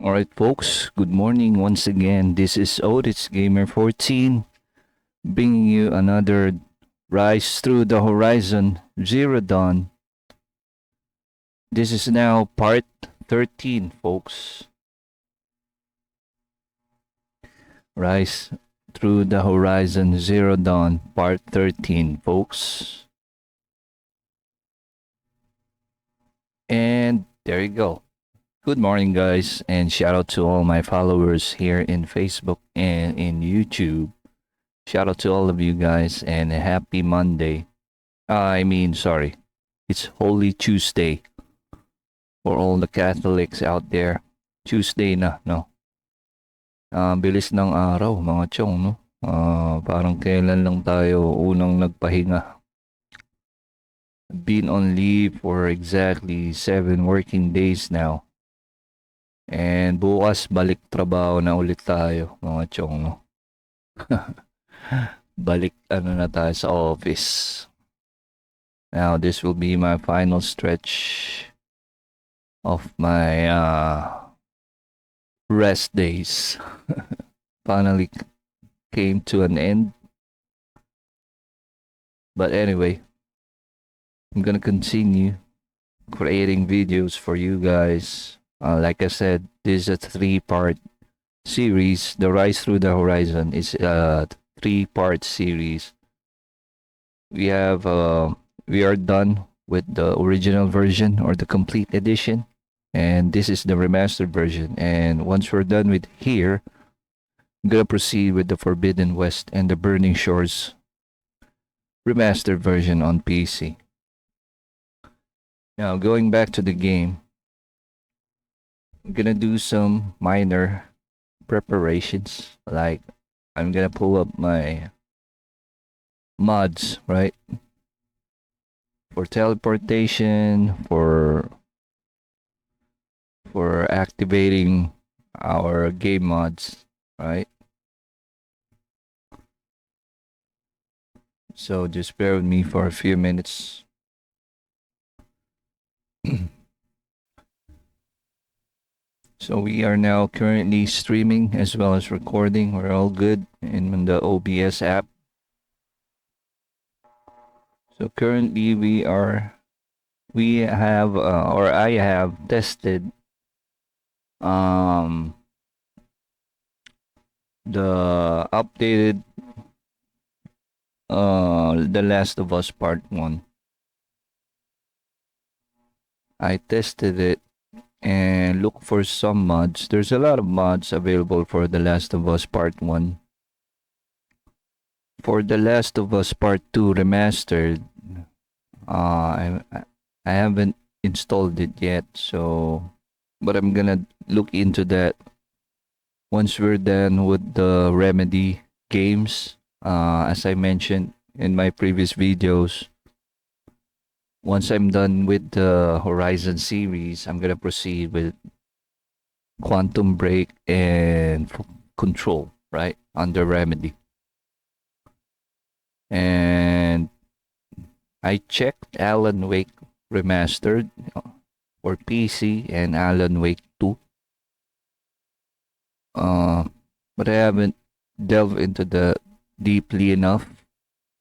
Alright folks, good morning once again. This is Otis Gamer 14 bringing you another Rise Through the Horizon Zero Dawn. This is now part 13 folks. Rise Through the Horizon Zero Dawn part 13 folks. And there you go. Good morning, guys, and shout out to all my followers here in Facebook and in YouTube. Shout out to all of you guys, and a happy Monday. Sorry, it's Holy Tuesday for all the Catholics out there. Tuesday na, no? Bilis ng araw, mga chong, no? Parang kailan lang tayo unang nagpahinga. Been on leave for exactly 7 working days now. And bukas balik trabaho na ulit tayo, mga chong, no? Balik na tayo sa office. Now this will be my final stretch of my rest days. Finally came to an end. But anyway, I'm gonna continue creating videos for you guys. Like I said, this is a 3-part series. The Rise Through the Horizon is a 3-part series. We are done with the original version or the complete edition, and this is the remastered version. And once we're done with here, I'm gonna proceed with the Forbidden West and the Burning Shores remastered version on PC. Now going back to the game, I'm gonna do some minor preparations, like I'm gonna pull up my mods, right? For teleportation, for activating our game mods, right? So just bear with me for a few minutes. So we are now currently streaming as well as recording. We're all good in the OBS app. So currently I have tested the updated The Last of Us Part 1. I tested it and look for some mods. There's a lot of mods available for The Last of Us Part 1. For The Last of Us Part 2 Remastered, I haven't installed it yet, so but I'm gonna look into that once we're done with the Remedy games. As I mentioned in my previous videos, once I'm done with the Horizon series, I'm gonna proceed with Quantum Break and Control, right, under Remedy. And I checked Alan Wake Remastered for PC and Alan Wake 2. But I haven't delved into the deeply enough.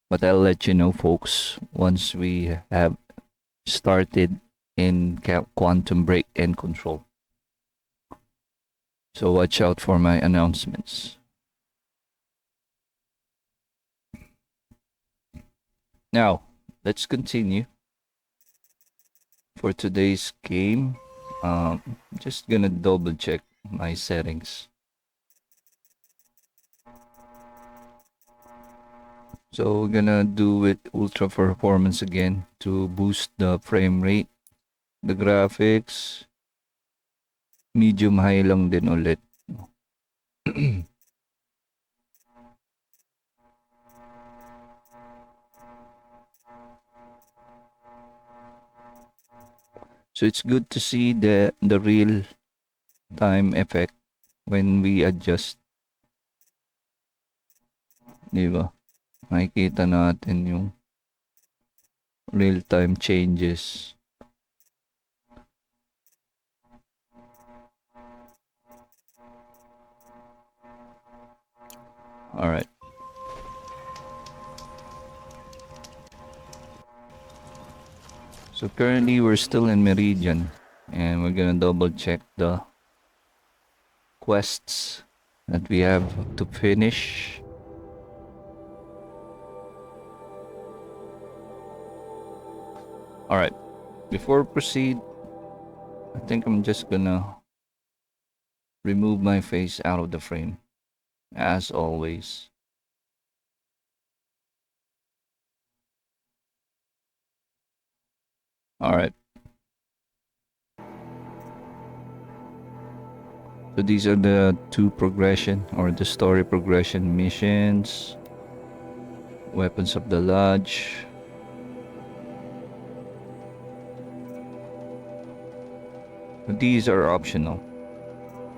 But I'll let you know, folks, once we have started in Quantum Break and Control. So watch out for my announcements. Now, let's continue. For today's game, just gonna double check my settings. So we're gonna do it ultra performance again to boost the frame rate. The graphics, medium high lang din ulit. So it's good to see the real time effect when we adjust. Diba? Makikita natin yung real time changes. Alright. So currently we're still in Meridian, and we're gonna double check the quests that we have to finish. Alright, before we proceed, I think I'm just gonna remove my face out of the frame, as always. Alright. So these are the two progression or the story progression missions. Weapons of the Lodge. These are optional.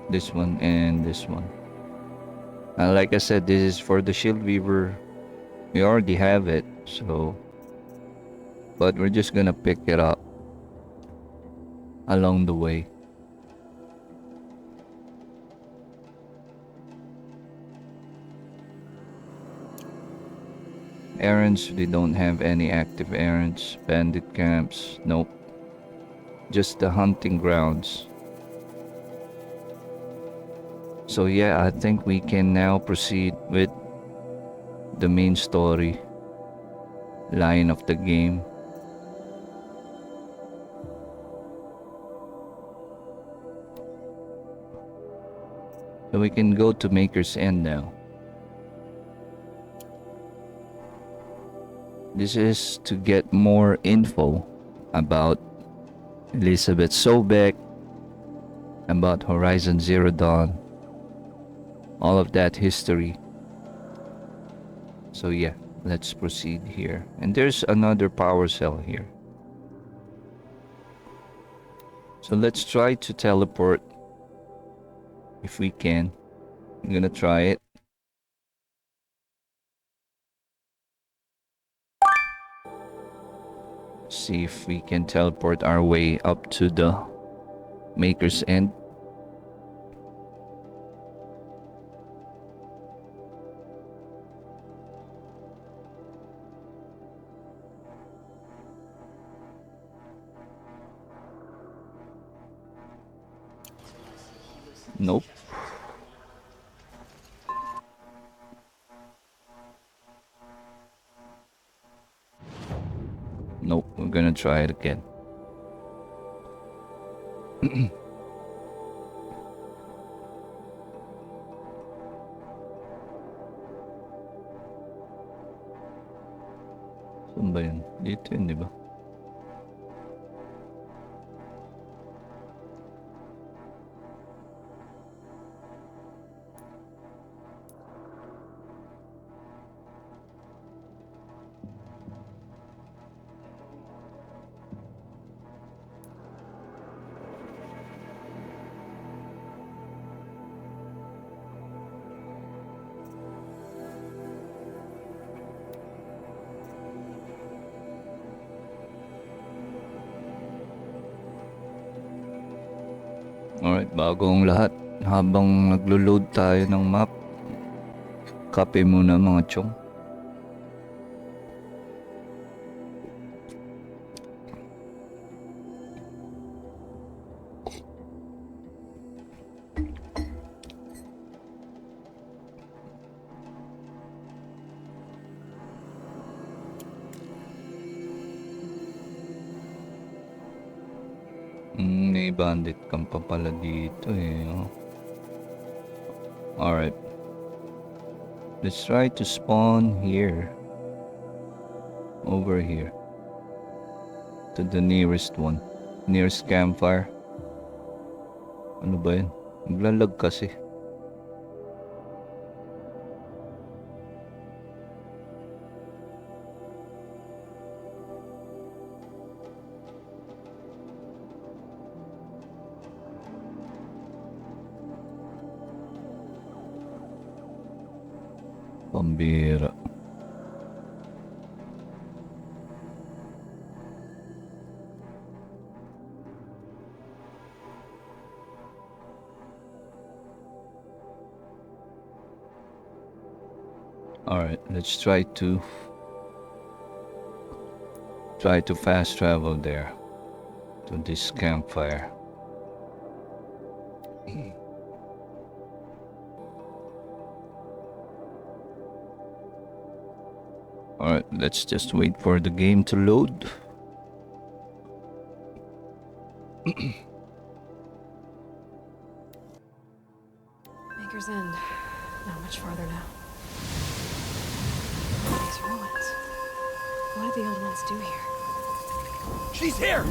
This one and this one. Like I said, this is for the Shield Weaver. We already have it, so but we're just gonna pick it up along the way. Errands, they don't have any active errands. Bandit camps, nope. Just the hunting grounds. So yeah, I think we can now proceed with the main story line of the game. So we can go to Maker's End now. This is to get more info about Elizabeth Sobeck, about Horizon Zero Dawn, all of that history. So yeah, let's proceed here. And there's another power cell here. So let's try to teleport if we can. I'm gonna try it. See if we can teleport our way up to the Maker's End. Nope. Nope, we're gonna try it again. Saan ba yun? Dito yun, di ba? Alright, bago ang lahat, habang naglo-load tayo ng map, copy muna mga chong. May bandit camp pa pala dito eh. Oh. Alright. Let's try to spawn here. Over here. To the nearest one. Nearest campfire. Ano ba yun? Naglalag kasi. Pambira. Alright, let's try to fast travel there to this campfire. Alright, let's just wait for the game to load. Maker's End. Not much farther now. These ruins. What did the old ones do here? She's here!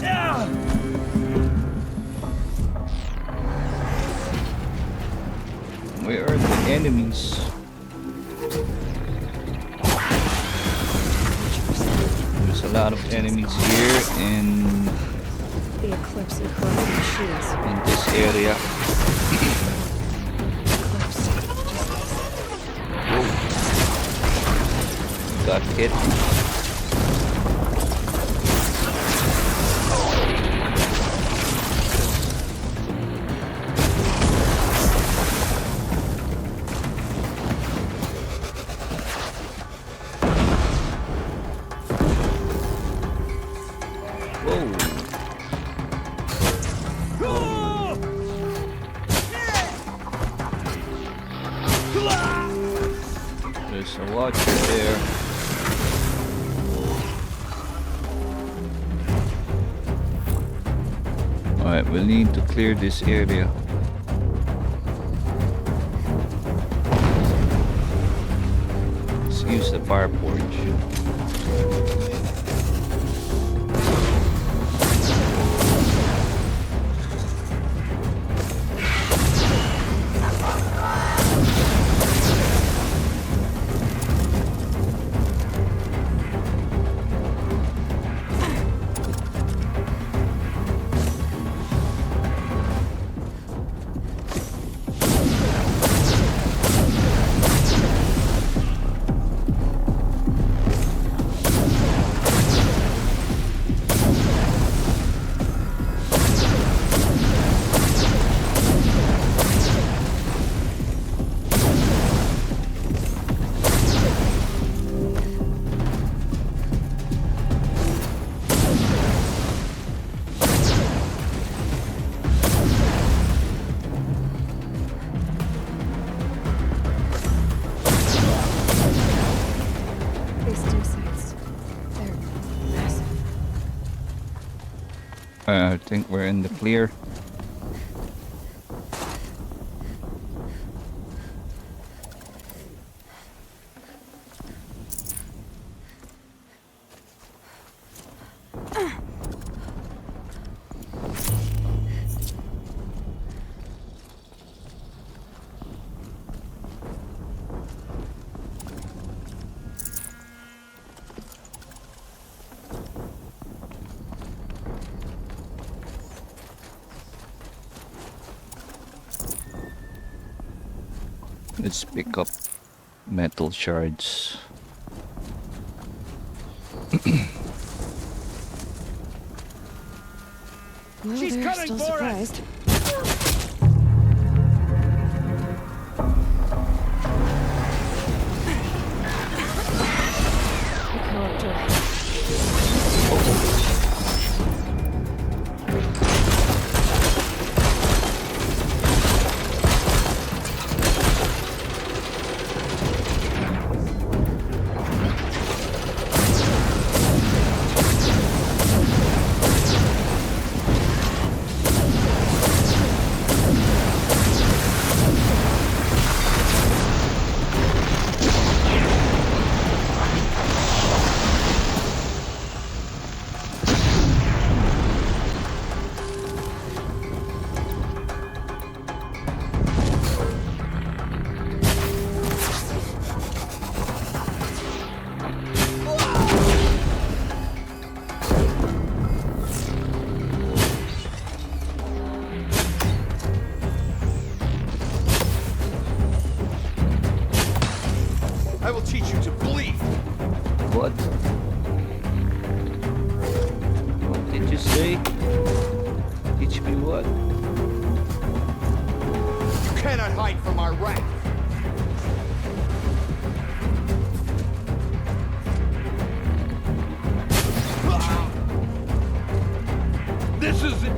Yeah! Where are the enemies? There's a lot of enemies here and The Eclipse and corrupted machines. in this area. Eclipse. Got hit. There's a watcher there. Alright, we'll need to clear this area. Let's use the fire forge. I think we're in the clear. Let's pick up metal shards. Well, She's they're coming still for us. surprised. Look how up to it. I will teach you to bleed. What? What did you say? Teach me what? cannot hide from our wrath. This is it.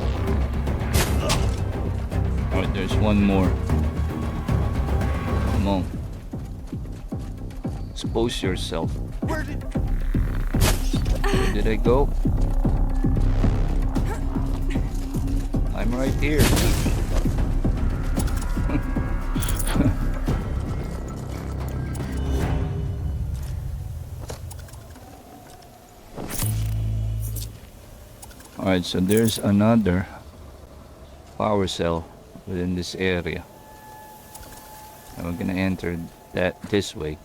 Alright, there's one more. Come on. Expose yourself. Where did... Where did I go? I'm right here. Alright, so there's another power cell within this area. And we're gonna enter that this way.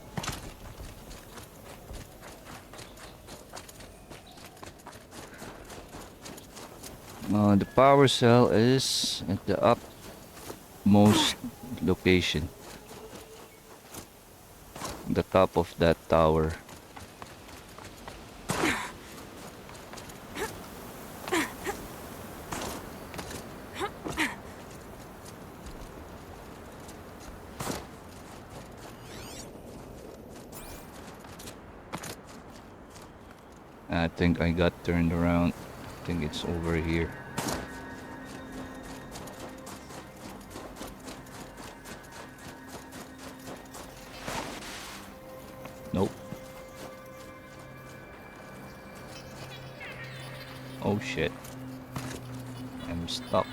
The power cell is at the upmost location. The top of that tower. I think I got turned around. I think it's over here. Nope. Oh shit. I'm stuck.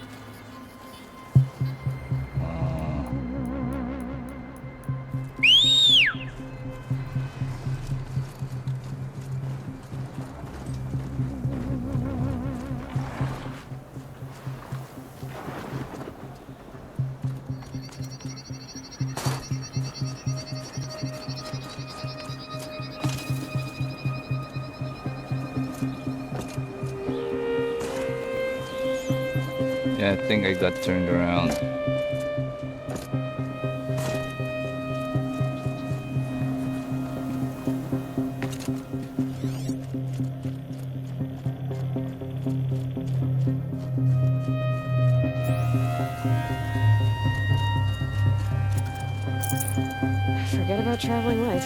Yeah, I think I got turned around. Forget about traveling light.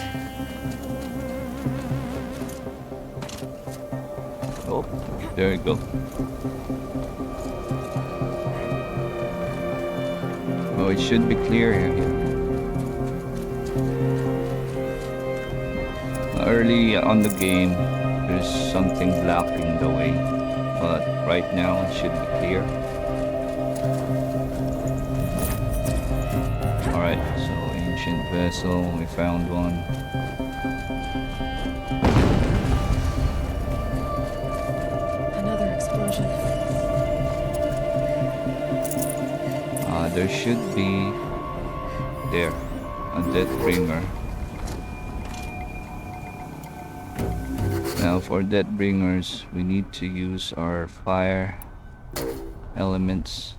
Oh, there you go. Oh, it should be clear here. Early on the game, there's something blocking the way, but right now it should be clear. Alright, so ancient vessel, we found one. Another explosion. There should be there a death bringer. Now for death bringers, we need to use our fire elements,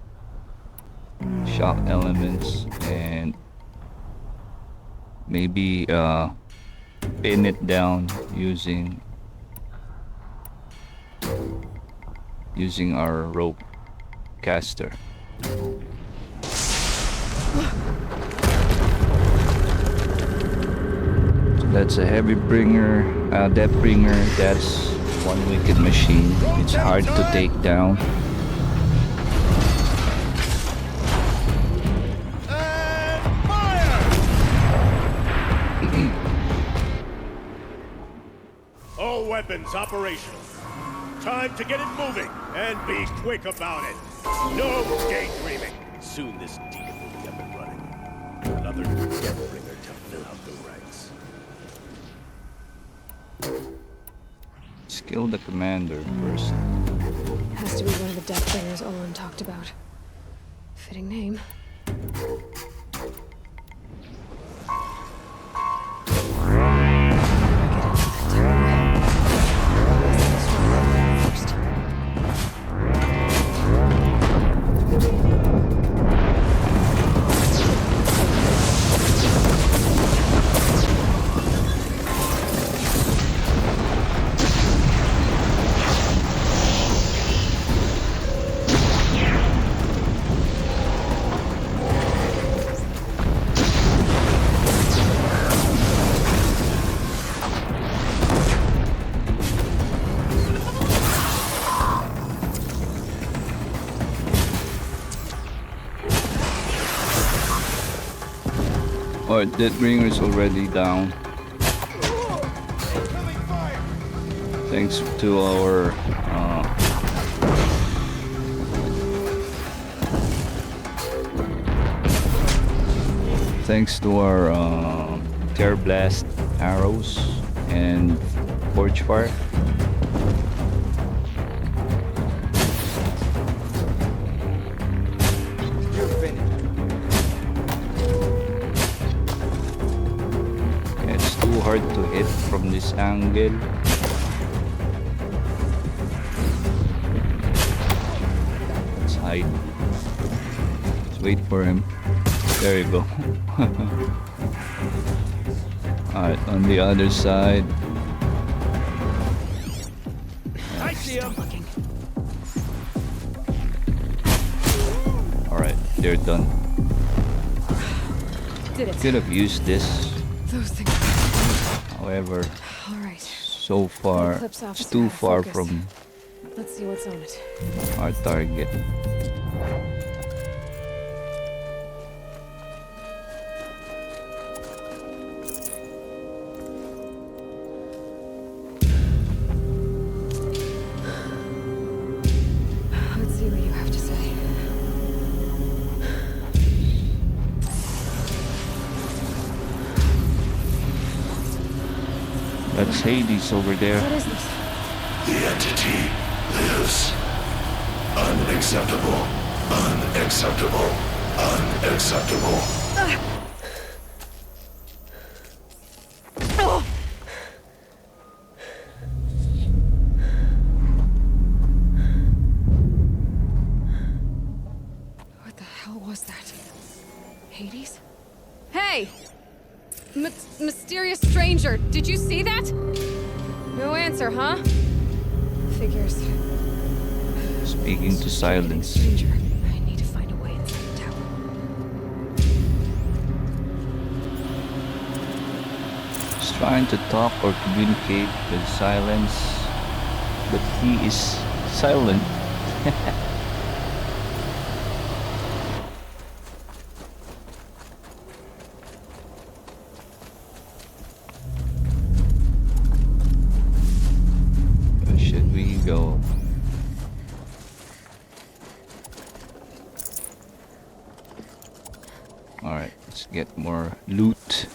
shock elements, and maybe pin it down using our rope caster. That's a heavy bringer, death bringer. That's one wicked machine. It's hard to take down. And fire! All weapons operational. Time to get it moving, and be quick about it. No daydreaming. Soon this demon will be up and running. Another Deathbringer to fill out the ranks. Skill the commander first. Has to be one of the Deathbringers Olin talked about. Fitting name. Alright, Deathbringer is already down. Thanks to our Tear Blast arrows and Forge Fire. It's too hard to hit from this angle. Let's hide. Let's wait for him. There you go. Alright, on the other side. I see him. Alright, they're done. Did it? Could have used this. Those things. However, All right. so far, Eclipse it's officer too had far focus. from Let's see what's on it. our target. Let's see what you have to say. That's Hades over there. What is this? The entity lives. Unacceptable. Unacceptable. Unacceptable. What the hell was that? Hades? Hey! Mysterious stranger, did you see that? No answer, huh? Figures. Speaking to silence. Stranger. I need to find a way inside the tower. He's trying to talk or communicate with silence, but he is silent. Where should we go? Alright, let's get more loot.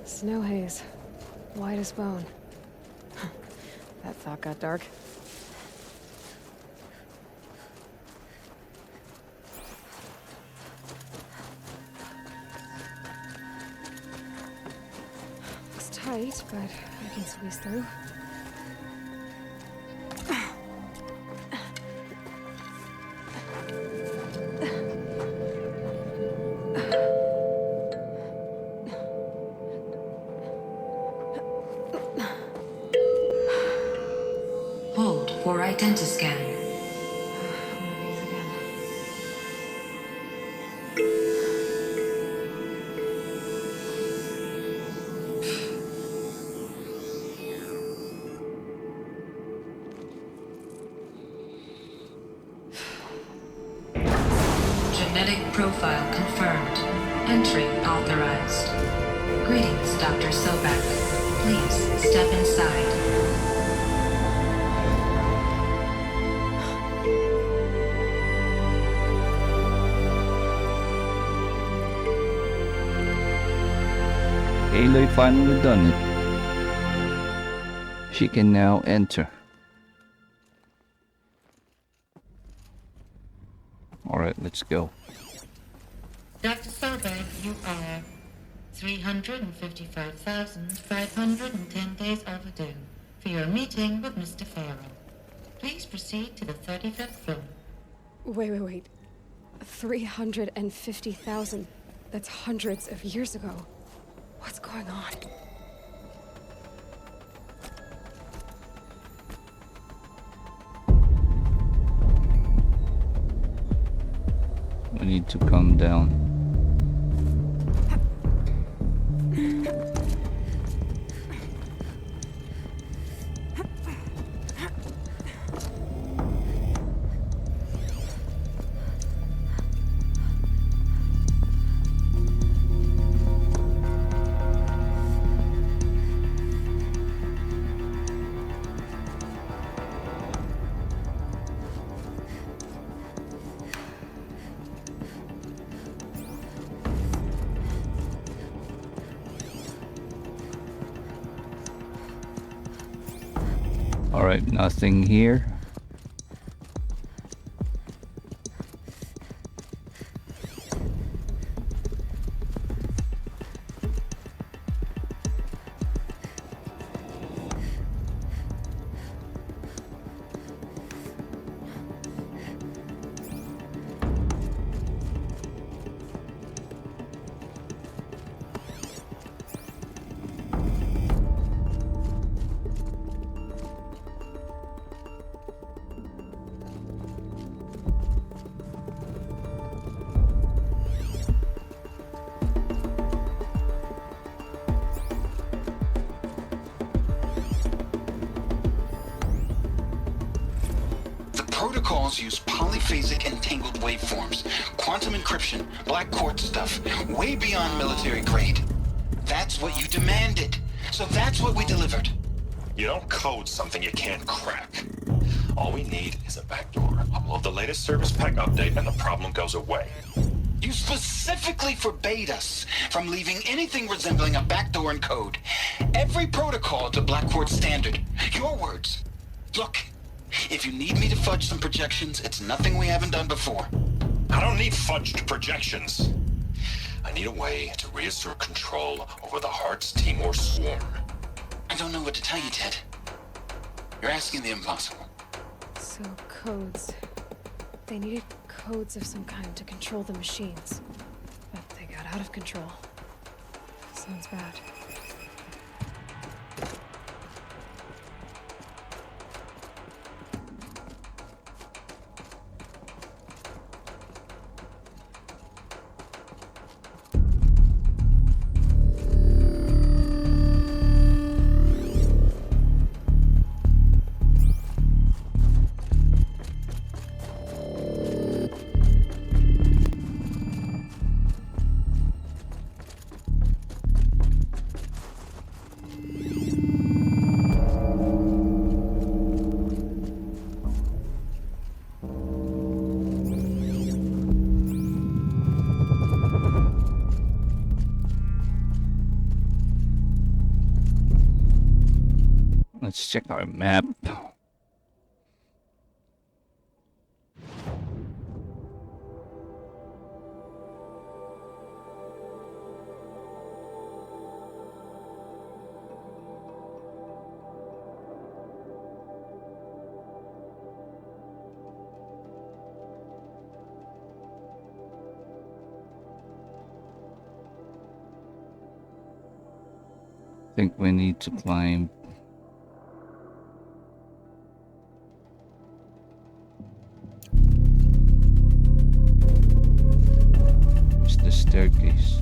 Snow haze. White as bone. That thought got dark. Looks tight, but I can squeeze through. Hold for identiscan. One of these again. Genetic profile confirmed. Entry authorized. Greetings, Dr. Sobek. Please step inside. Aloy finally done it. She can now enter. Alright, let's go. Dr. Solberg, you are 355,510 days overdue for your meeting with Mr. Farrell. Please proceed to the 35th floor. Wait. 350,000. That's hundreds of years ago. What's going on? We need to calm down. Alright, nothing here. Protocols use polyphasic entangled waveforms, quantum encryption, black quartz stuff, way beyond military grade. That's what you demanded, so that's what we delivered. You don't code something you can't crack. All we need is a backdoor. Upload the latest service pack update and the problem goes away. You specifically forbade us from leaving anything resembling a backdoor in code. Every protocol to black quartz standard. Your words. Look, if you need me to fudge some projections, it's nothing we haven't done before. I don't need fudged projections. I need a way to reassert control over the Heart's Timor swarm. I don't know what to tell you, Ted. You're asking the impossible. So, codes. They needed codes of some kind to control the machines. But they got out of control. Sounds bad. Let's check our map. I think we need to climb. It's the staircase.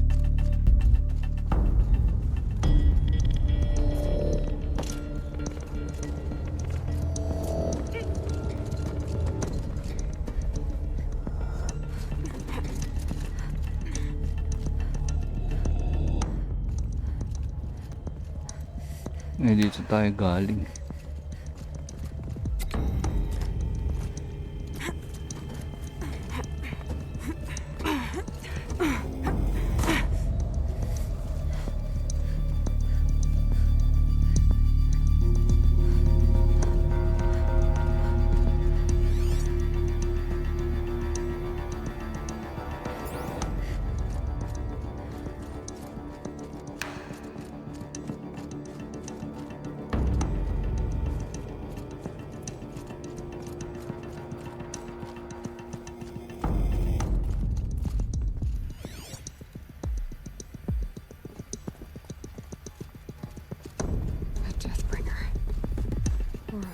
Dito tayo galing.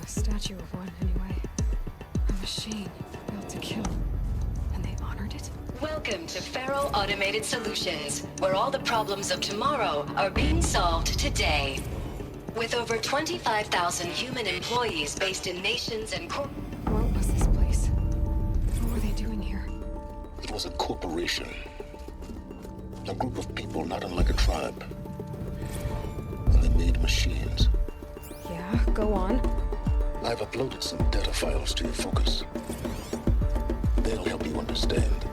Statue of one, anyway. A machine built to kill. And they honored it? Welcome to Faro Automated Solutions, where all the problems of tomorrow are being solved today. With over 25,000 human employees based in nations and What was this place? What were they doing here? It was a corporation. A group of people not unlike a tribe. And they made machines. Yeah, go on. I've uploaded some data files to your focus. They'll help you understand.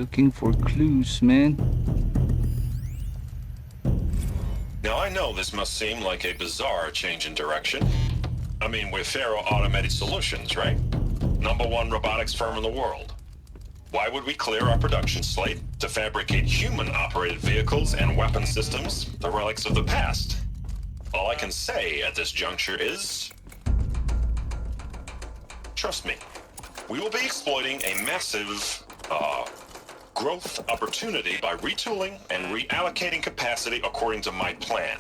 looking for clues, man. Now, I know this must seem like a bizarre change in direction. I mean, we're Faro Automated Solutions, right? #1 robotics firm in the world. Why would we clear our production slate to fabricate human-operated vehicles and weapon systems, the relics of the past? All I can say at this juncture is... trust me, we will be exploiting a massive, growth opportunity by retooling and reallocating capacity according to my plan.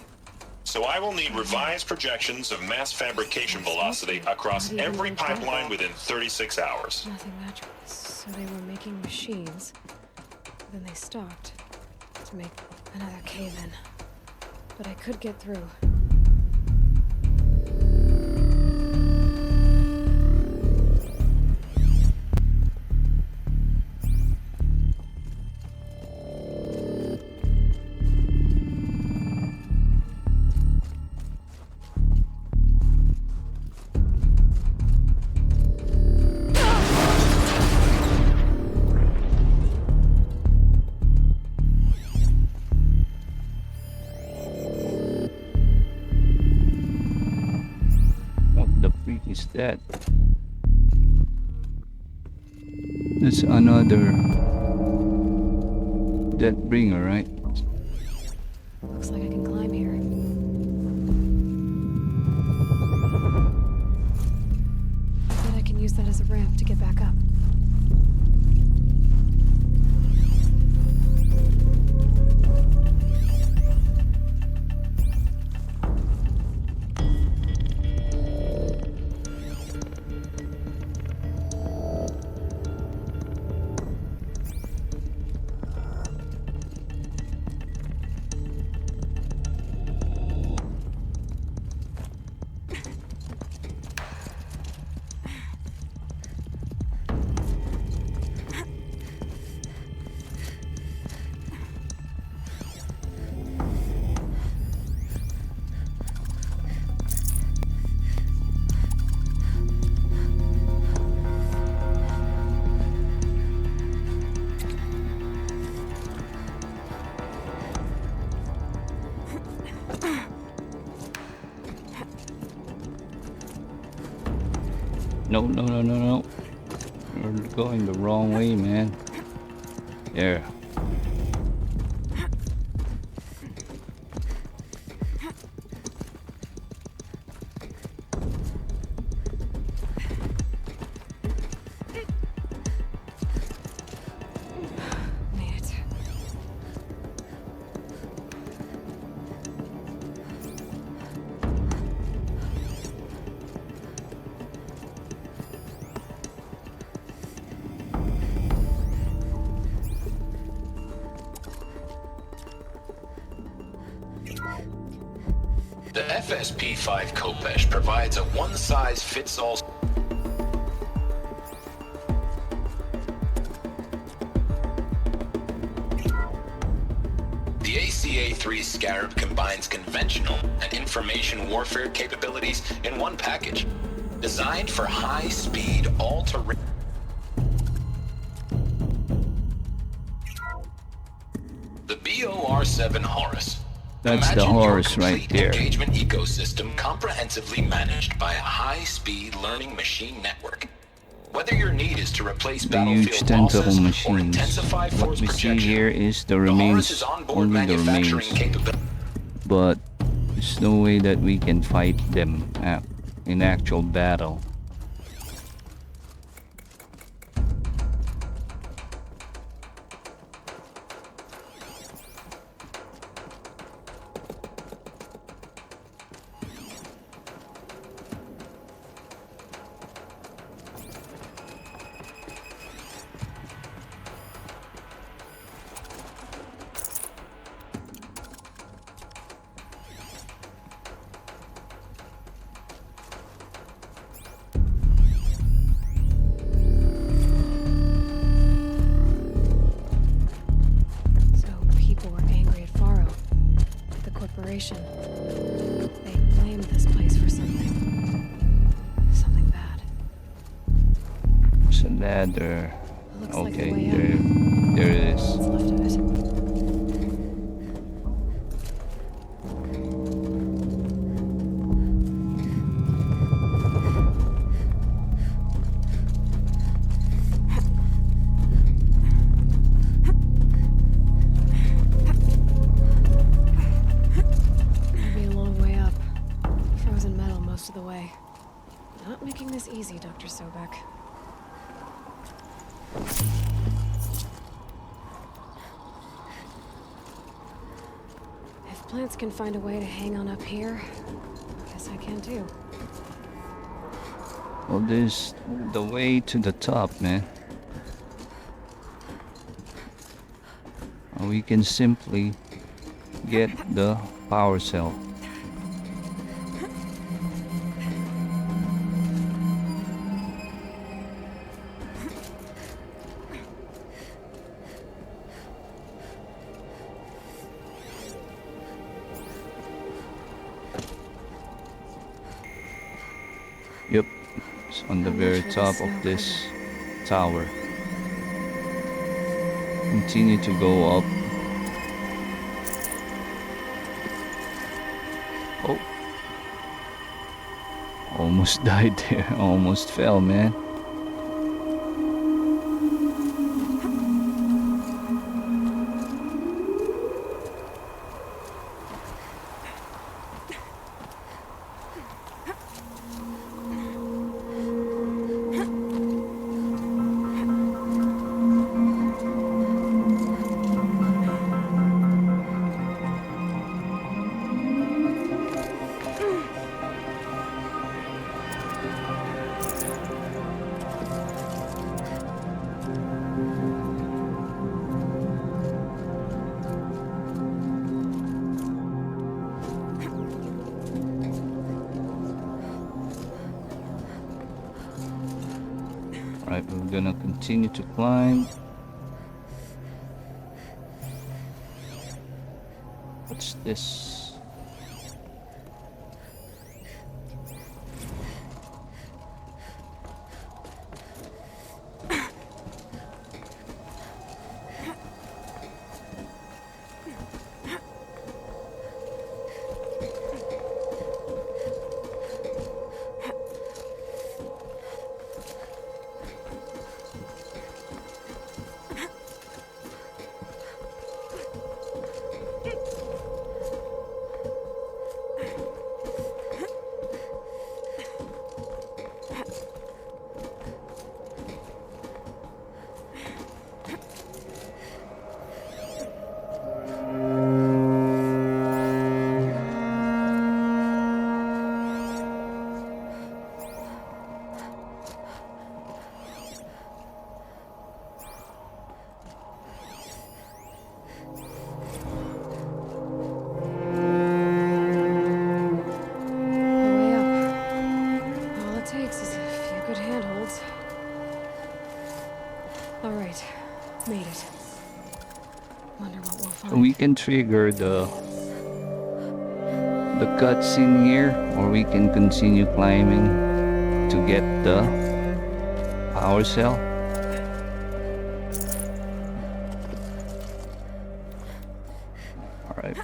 So I will need revised projections of mass fabrication velocity across every pipeline within 36 hours. Nothing magical. So they were making machines. Then they stopped to make another cave-in. But I could get through. Is that? That's another Deathbringer, right? Looks like I can climb here. Then I can use that as a ramp to get back up. No. You're going the wrong way, man. There. Made it. The FSP-5 Kopesh provides a one-size-fits-all. The ACA-3 Scarab combines conventional and information warfare capabilities in one package, designed for high-speed, all-terrain. The BOR-7 Horus. That's the Imagine Horus your right complete there. Engagement ecosystem comprehensively managed by a high-speed learning machine network. Whether your need is to replace The huge battlefield tentacle losses or machines. intensify What force we see projection, here is the the Horus remains, is onboard only the manufacturing remains. capability. But there's no way that we can fight them in actual battle. They blamed this place for something bad. It's a ladder. Looks like Okay, the way out. There it is. What's left of it? Maybe a long way up. Frozen metal most of the way. Not making this easy, Dr. Sobek. If plants can find a way to hang on up here, I guess I can too. Well, there's the way to the top, man. We can simply get the power cell. Yep, it's on the very top of this tower. Continue to go up. Oh, almost died there. Almost fell, man. Right, we're gonna continue to climb. What's this? We can trigger the cutscene here, or we can continue climbing to get the power cell. All right.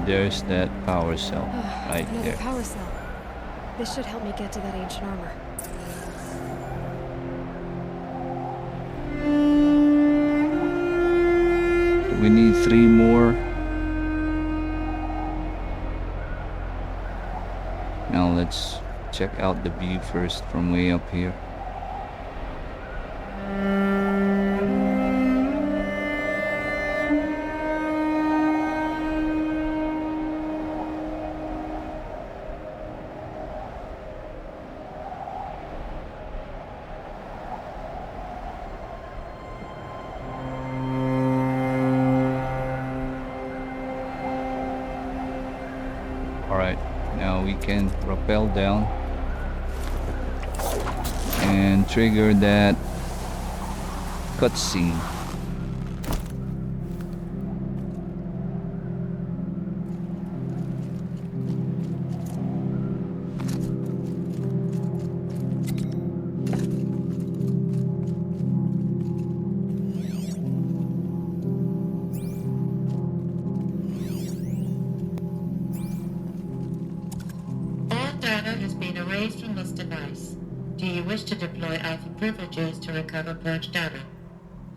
There's that power cell right Another there. Power cell. This should help me get to that ancient armor. We need 3 more. Now let's check out the view first from way up here. Now we can rappel down and trigger that cutscene. All data has been erased from this device. Do you wish to deploy Alpha privileges to recover purged data?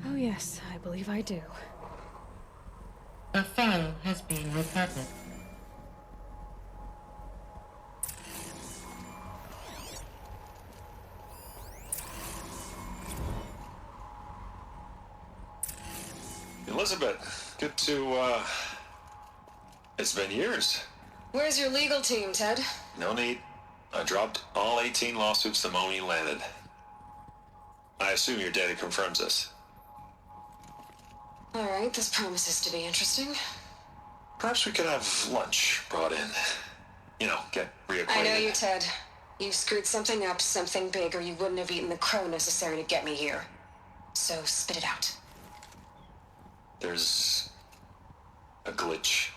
Oh yes, I believe I do. A file has been recovered. Elizabeth, good to, it's been years. Where's your legal team, Ted? No need. I dropped all 18 lawsuits the moment you landed. I assume your data confirms this. All right, this promises to be interesting. Perhaps we could have lunch brought in. You know, get reacquainted. I know you, Ted. You screwed something up, something big, or you wouldn't have eaten the crow necessary to get me here. So spit it out. There's a glitch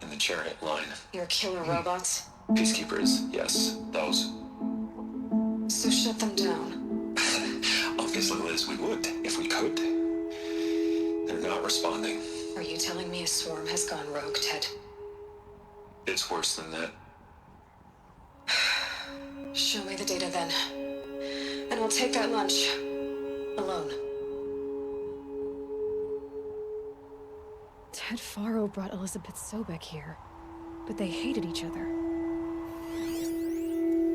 in the chariot line. Your killer robots? Peacekeepers, yes, those. So shut them down. Obviously, Liz, we would, if we could. They're not responding. Are you telling me a swarm has gone rogue, Ted? It's worse than that. Show me the data then. And I'll take that lunch. Alone. Ted Faro brought Elizabeth Sobek here, but they hated each other.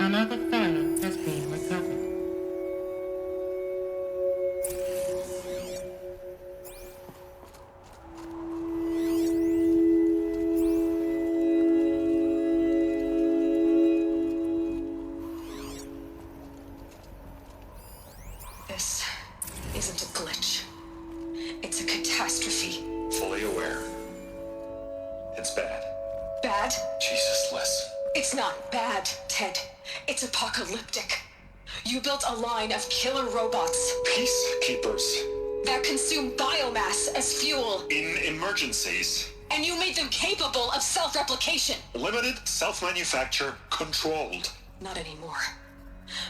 Another file has been recovered. This isn't a glitch. It's a catastrophe. Fully aware. It's bad. Bad? Jesus, Liz. It's not bad, Ted. It's apocalyptic. You built a line of killer robots Peacekeepers. that consume biomass as fuel, In emergencies. and you made them capable of self-replication. Limited, self-manufacture, controlled. Not anymore.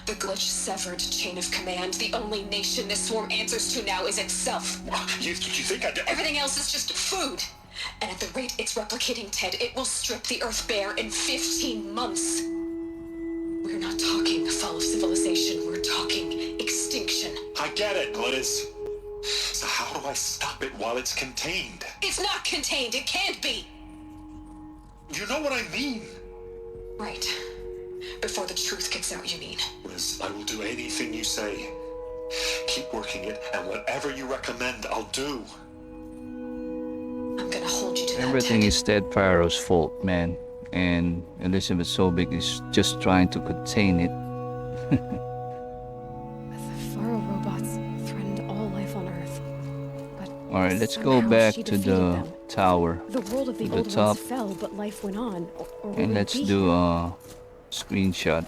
The glitch severed chain of command. The only nation this swarm answers to now is itself. You think I... Everything else is just food. And at the rate it's replicating, Ted, it will strip the Earth bare in 15 months. We're not talking fall of civilization. We're talking extinction. I get it, Liz. So how do I stop it while it's contained? It's not contained. It can't be. You know what I mean. Right. Before the truth gets out, you mean? Liz, I will do anything you say. Keep working it, and whatever you recommend, I'll do. I'm gonna hold you to that, Everything Ted. is Ted Faro's fault, man. And Elizabeth Sobek is just trying to contain it. The Faro robots threatened all life on Earth. But Alright, let's go somehow back she to defeated the them. tower. The world of the the old top. ones fell, but life went on. Or we And wouldn't let's be do here. a screenshot.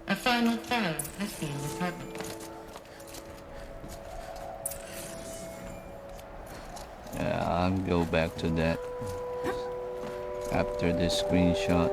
A final file has been recovered. Yeah, I'll go back to that after this screenshot.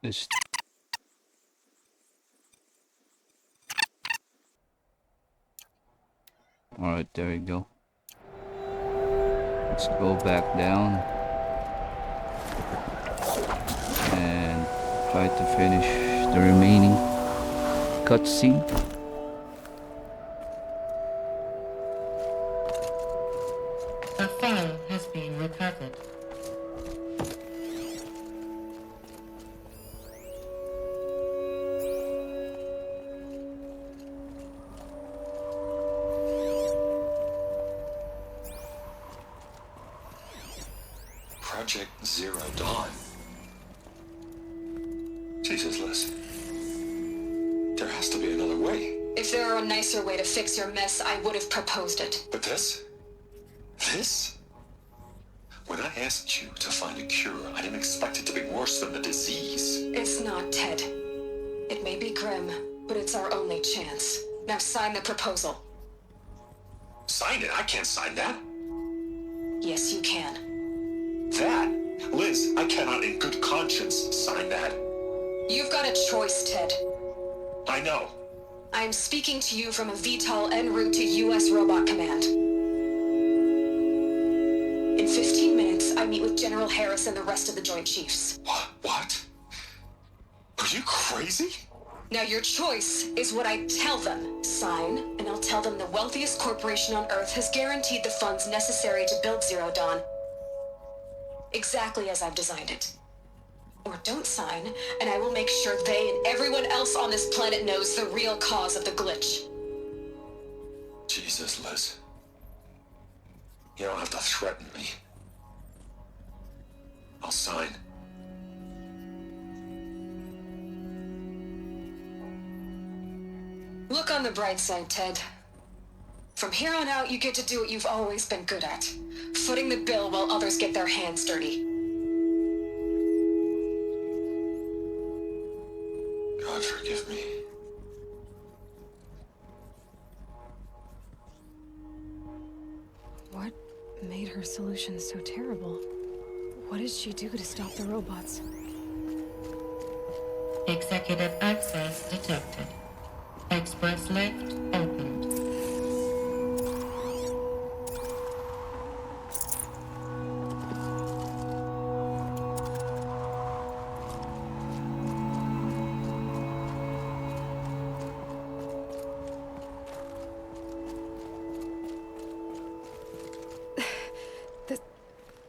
This. Alright, there we go. Let's go back down and try to finish the remaining cutscene. A file has been recovered. Project Zero Dawn. Jesus, Liz. There has to be another way. If there were a nicer way to fix your mess, I would have proposed it. But this? This? When I asked you to find a cure, I didn't expect it to be worse than the disease. It's not, Ted. It may be grim, but it's our only chance. Now sign the proposal. Sign it? I can't sign that. Yes, you can. That? Liz, I cannot in good conscience sign that. You've got a choice, Ted. I know. I am speaking to you from a VTOL en route to U.S. Robot Command. In 15 minutes, I meet with General Harris and the rest of the Joint Chiefs. What? Are you crazy? Now your choice is what I tell them. Sign, and I'll tell them the wealthiest corporation on Earth has guaranteed the funds necessary to build Zero Dawn. Exactly as I've designed it. Or don't sign, and I will make sure they and everyone else on this planet knows the real cause of the glitch. Jesus, Liz. You don't have to threaten me. I'll sign. Look on the bright side, Ted. From here on out, you get to do what you've always been good at. Footing the bill while others get their hands dirty. God forgive me. What made her solution so terrible? What did she do to stop the robots? Executive access detected. Express lift opened.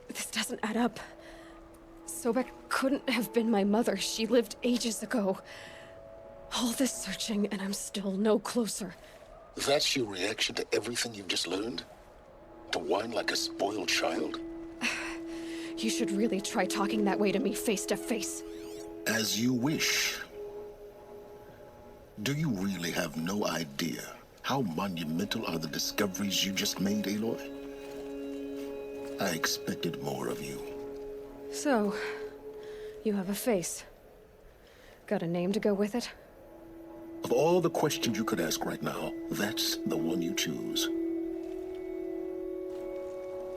This doesn't add up. Sobek couldn't have been my mother. She lived ages ago. All this searching, and I'm still no closer. That's your reaction to everything you've just learned? To whine like a spoiled child? You should really try talking that way to me face to face. As you wish. Do you really have no idea how monumental are the discoveries you just made, Aloy? I expected more of you. So, you have a face. Got a name to go with it? Of all the questions you could ask right now, that's the one you choose.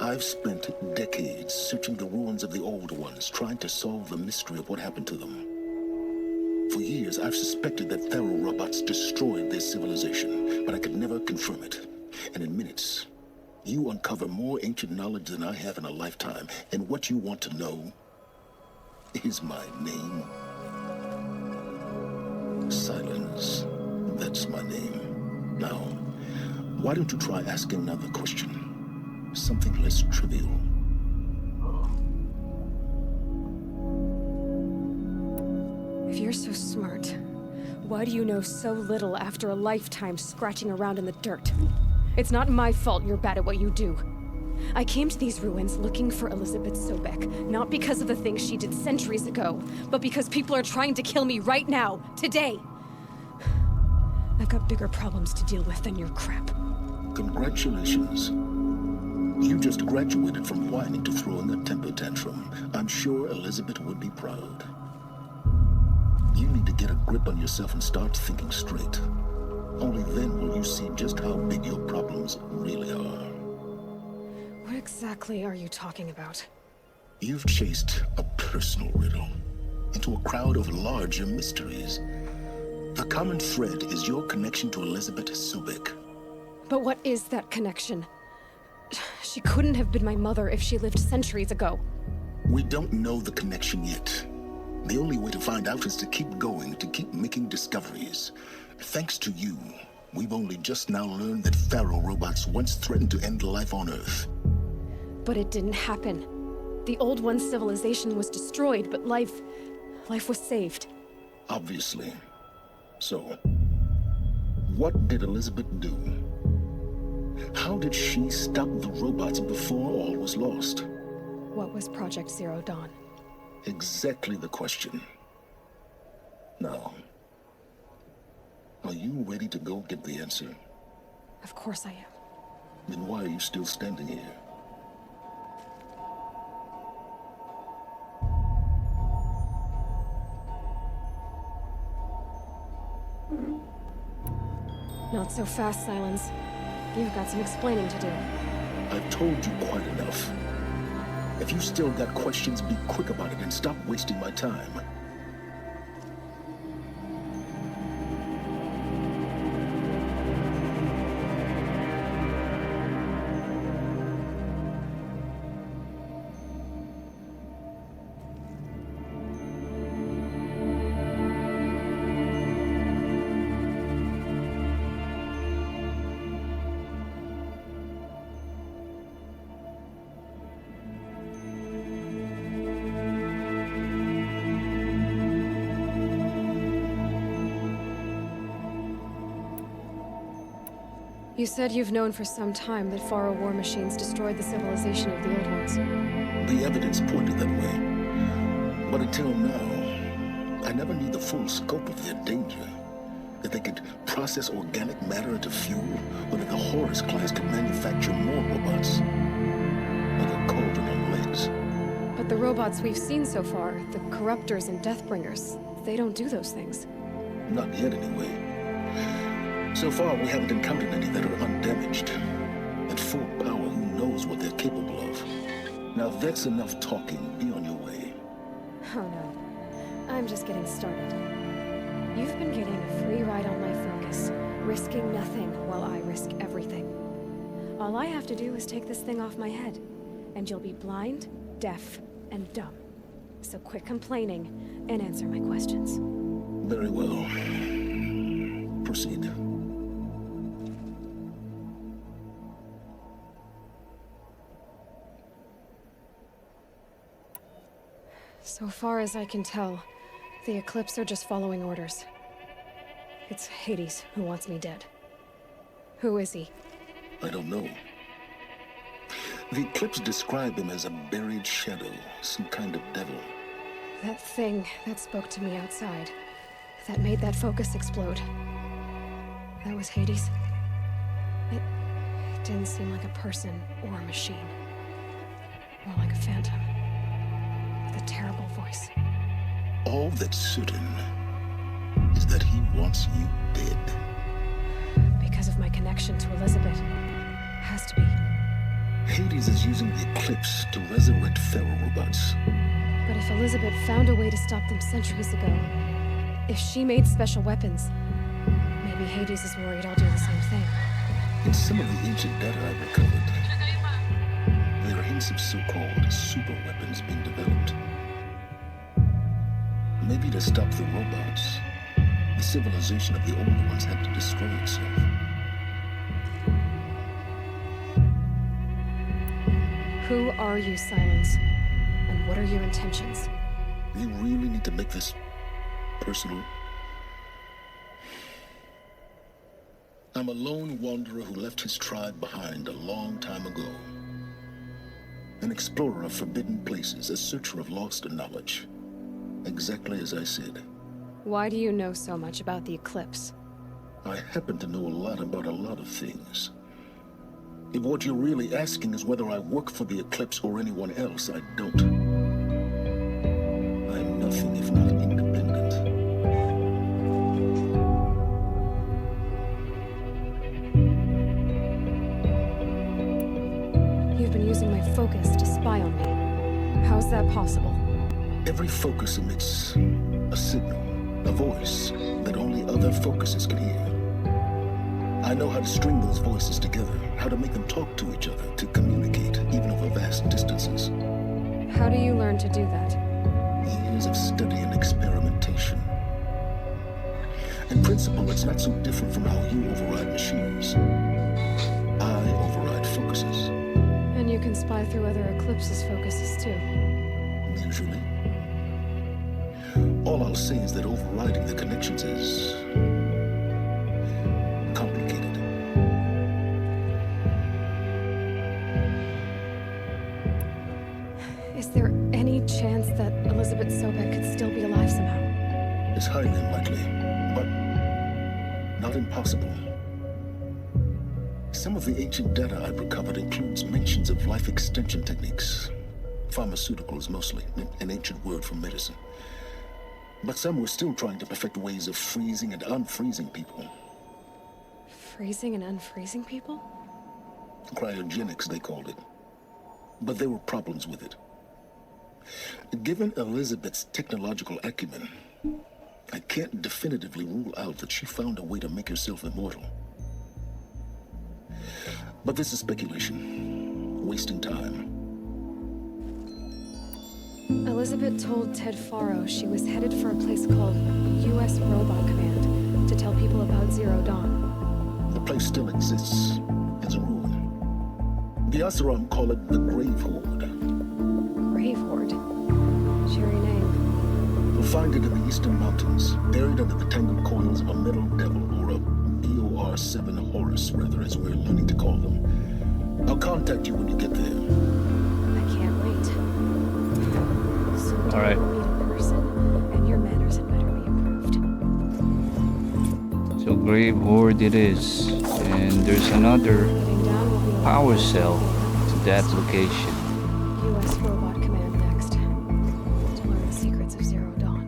I've spent decades searching the ruins of the old ones, trying to solve the mystery of what happened to them. For years, I've suspected that Thero robots destroyed their civilization, but I could never confirm it. And in minutes, you uncover more ancient knowledge than I have in a lifetime, and what you want to know is my name. Silence. That's my name. Now, why don't you try asking another question? Something less trivial. If you're so smart, why do you know so little after a lifetime scratching around in the dirt? It's not my fault you're bad at what you do. I came to these ruins looking for Elizabeth Sobek, not because of the things she did centuries ago, but because people are trying to kill me right now, today. I've got bigger problems to deal with than your crap. Congratulations. You just graduated from whining to throwing a temper tantrum. I'm sure Elizabeth would be proud. You need to get a grip on yourself and start thinking straight. Only then will you see just how big your problems really are. What exactly are you talking about? You've chased a personal riddle into a crowd of larger mysteries. The common thread is your connection to Elizabeth Sobek. But what is that connection? She couldn't have been my mother if she lived centuries ago. We don't know the connection yet. The only way to find out is to keep going, to keep making discoveries. Thanks to you, we've only just now learned that Pharaoh robots once threatened to end life on Earth. But it didn't happen. The Old One's civilization was destroyed, but life was saved. Obviously. So, what did Elizabeth do? How did she stop the robots before all was lost? What was Project Zero Dawn? Exactly the question. Now, are you ready to go get the answer? Of course I am. Then why are you still standing here? Not so fast, Silence. You've got some explaining to do. I've told you quite enough. If you still got questions, be quick about it and stop wasting my time. You said you've known for some time that Faro war machines destroyed the civilization of the Old Ones. The evidence pointed that way. But until now, I never knew the full scope of their danger. That they could process organic matter into fuel, or that the Horus class could manufacture more robots. Like a cauldron on legs. But the robots we've seen so far, the Corruptors and Deathbringers, they don't do those things. Not yet, anyway. So far, we haven't encountered any that are undamaged. At full power, who knows what they're capable of? Now that's enough talking. Be on your way. Oh no. I'm just getting started. You've been getting a free ride on my focus, risking nothing while I risk everything. All I have to do is take this thing off my head, and you'll be blind, deaf, and dumb. So quit complaining and answer my questions. Very well. Proceed. So far as I can tell, the Eclipse are just following orders. It's Hades who wants me dead. Who is he? I don't know. The Eclipse described him as a buried shadow, some kind of devil. That thing that spoke to me outside, that made that focus explode. That was Hades. It didn't seem like a person or a machine. More like a phantom. With a terrible voice. All that's certain is that he wants you dead. Because of my connection to Elizabeth. Has to be. Hades is using the Eclipse to resurrect Pharaoh robots. But if Elizabeth found a way to stop them centuries ago, if she made special weapons, maybe Hades is worried I'll do the same thing. In some of the ancient data I've recovered, there are hints of so-called super weapons being developed. Maybe to stop the robots, the civilization of the older ones had to destroy itself. Who are you, Silence? And what are your intentions? You really need to make this personal? I'm a lone wanderer who left his tribe behind a long time ago. An explorer of forbidden places, a searcher of lost knowledge. Exactly as I said. Why do you know so much about the Eclipse? I happen to know a lot about a lot of things. If what you're really asking is whether I work for the Eclipse or anyone else, I don't. I'm nothing if not independent. You've been using my focus to spy on me. How's that possible? Every focus emits a signal, a voice that only other focuses can hear. I know how to string those voices together, how to make them talk to each other, to communicate, even over vast distances. How do you learn to do that? Years of study and experimentation. In principle, it's not so different from how you override machines. I override focuses. And you can spy through other Eclipse's focuses too. Usually. All I'll say is that overriding the connections is complicated. Is there any chance that Elizabeth Sobek could still be alive somehow? It's highly unlikely, but not impossible. Some of the ancient data I've recovered includes mentions of life extension techniques. Pharmaceuticals mostly, an ancient word for medicine. But some were still trying to perfect ways of freezing and unfreezing people. Freezing and unfreezing people? Cryogenics, they called it. But there were problems with it. Given Elizabeth's technological acumen, I can't definitively rule out that she found a way to make herself immortal. But this is speculation, wasting time. Elizabeth told Ted Faro she was headed for a place called U.S. Robot Command to tell people about Zero Dawn. The place still exists as a ruin. The Asaram call it the Grave Horde. Grave Horde? Cheery name. You'll find it in the Eastern Mountains, buried under the tangled coils of a metal devil, or a BOR-7 Horus, rather, as we're learning to call them. I'll contact you when you get there. I can't wait. Someday All right. we'll meet in person, and your manners had better be improved. So Grave Horde it is. And there's another Getting down will be a power lot cell easier. to that location. U.S. Robot Command next. To learn the secrets of Zero Dawn.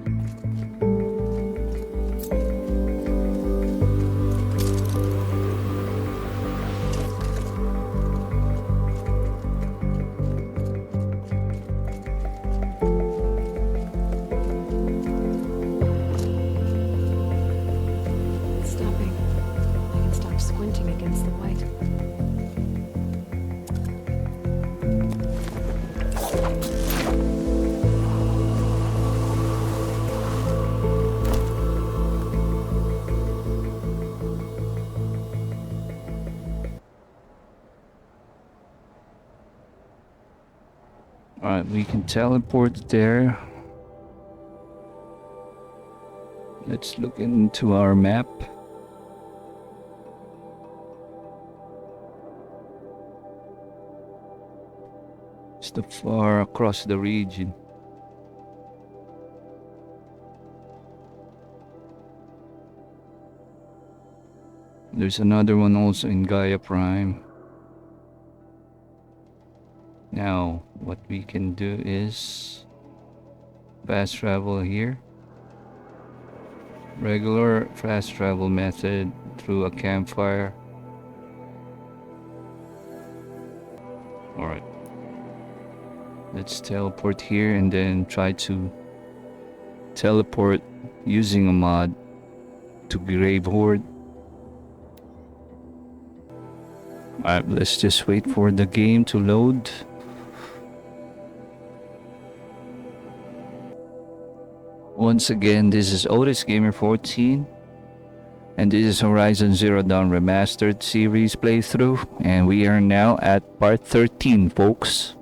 It's stopping. I can stop squinting against the light. Alright, we can teleport there. Let's look into our map. It's the far across the region. There's another one also in Gaia Prime. Now, what we can do is fast travel here. Regular fast travel method through a campfire. Alright. Let's teleport here and then try to teleport using a mod to Grave Horde. Alright, let's just wait for the game to load. Once again, this is Otis Gamer 14, and this is Horizon Zero Dawn Remastered series playthrough, and we are now at part 13, folks.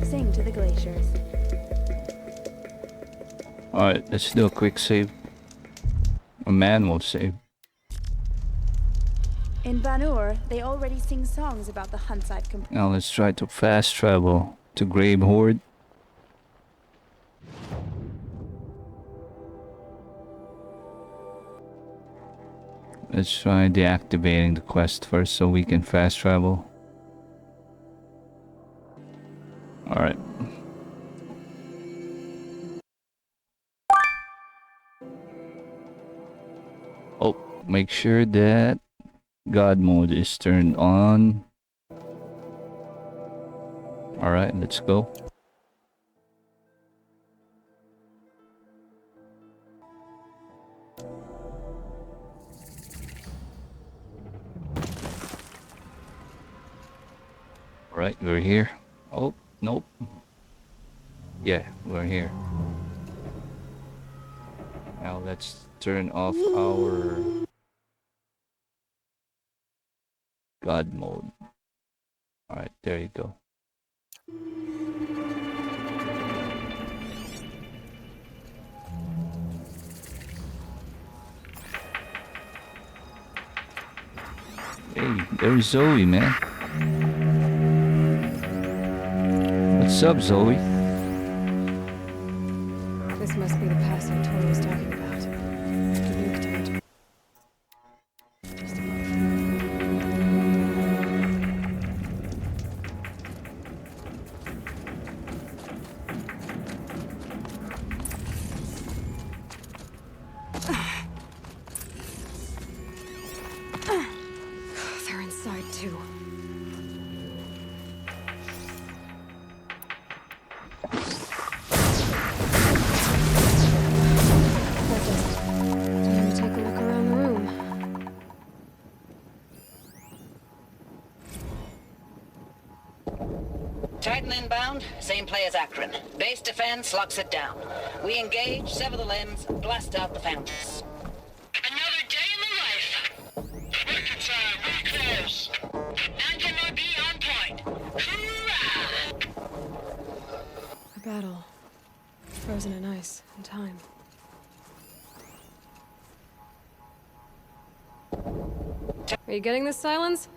Sing to the glaciers. Alright, let's do a quick save. A manual save. In Banur, they already sing songs about the hunts I've completed. Now let's try to fast travel to Grave Horde. Let's try deactivating the quest first so we can fast travel. Alright. Oh, make sure that God mode is turned on. Alright, let's go. Alright, we're here. Oh, nope. Yeah, we're here. Now let's turn off our God mode. Alright, there you go. Hey, there's Zoe, man. What's up, Zoe? This must be the passing Tori was talking about. Nuke territory. Just above. They're inside too. Time to take a look around the room. Titan inbound, same play as Akron. Base defense locks it down. We engage, sever the limbs, blast out the foundries. Another day in the life. Working time, we close. MIB on point. Hoorah! A battle. Frozen in ice and time. Are you getting this, Silence?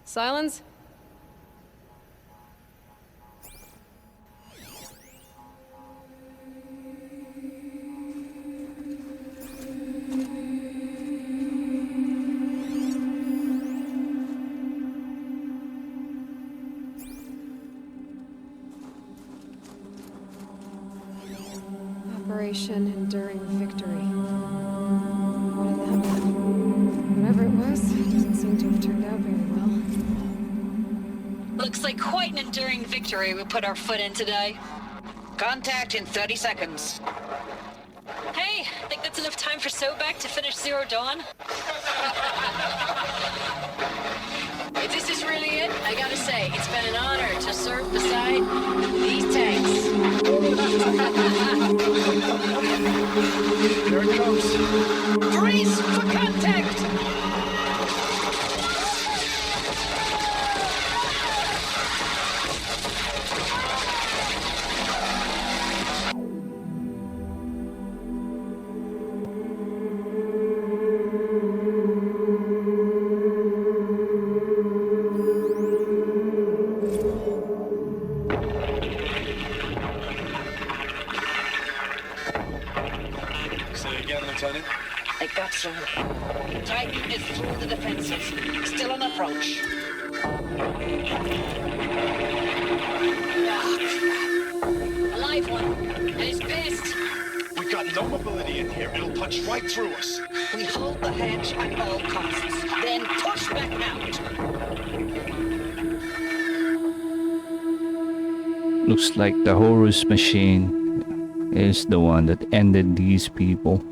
Silence? Operation Enduring Victory. What did that mean? Whatever it was, it doesn't seem to have turned out very well. Looks like quite an enduring victory we put our foot in today. Contact in 30 seconds. Hey, think that's enough time for Sobek to finish Zero Dawn? If this is really it, I gotta say, it's been an honor to serve beside these tanks. Here it comes. Brace for contact! Say again, Lieutenant. I got through. Titan is through the defenses. Still on approach. A live one. And he's pissed. We got no mobility in here. It'll punch right through us. We hold the hedge at all costs, then push back out. Looks like the Horus machine is the one that ended these people.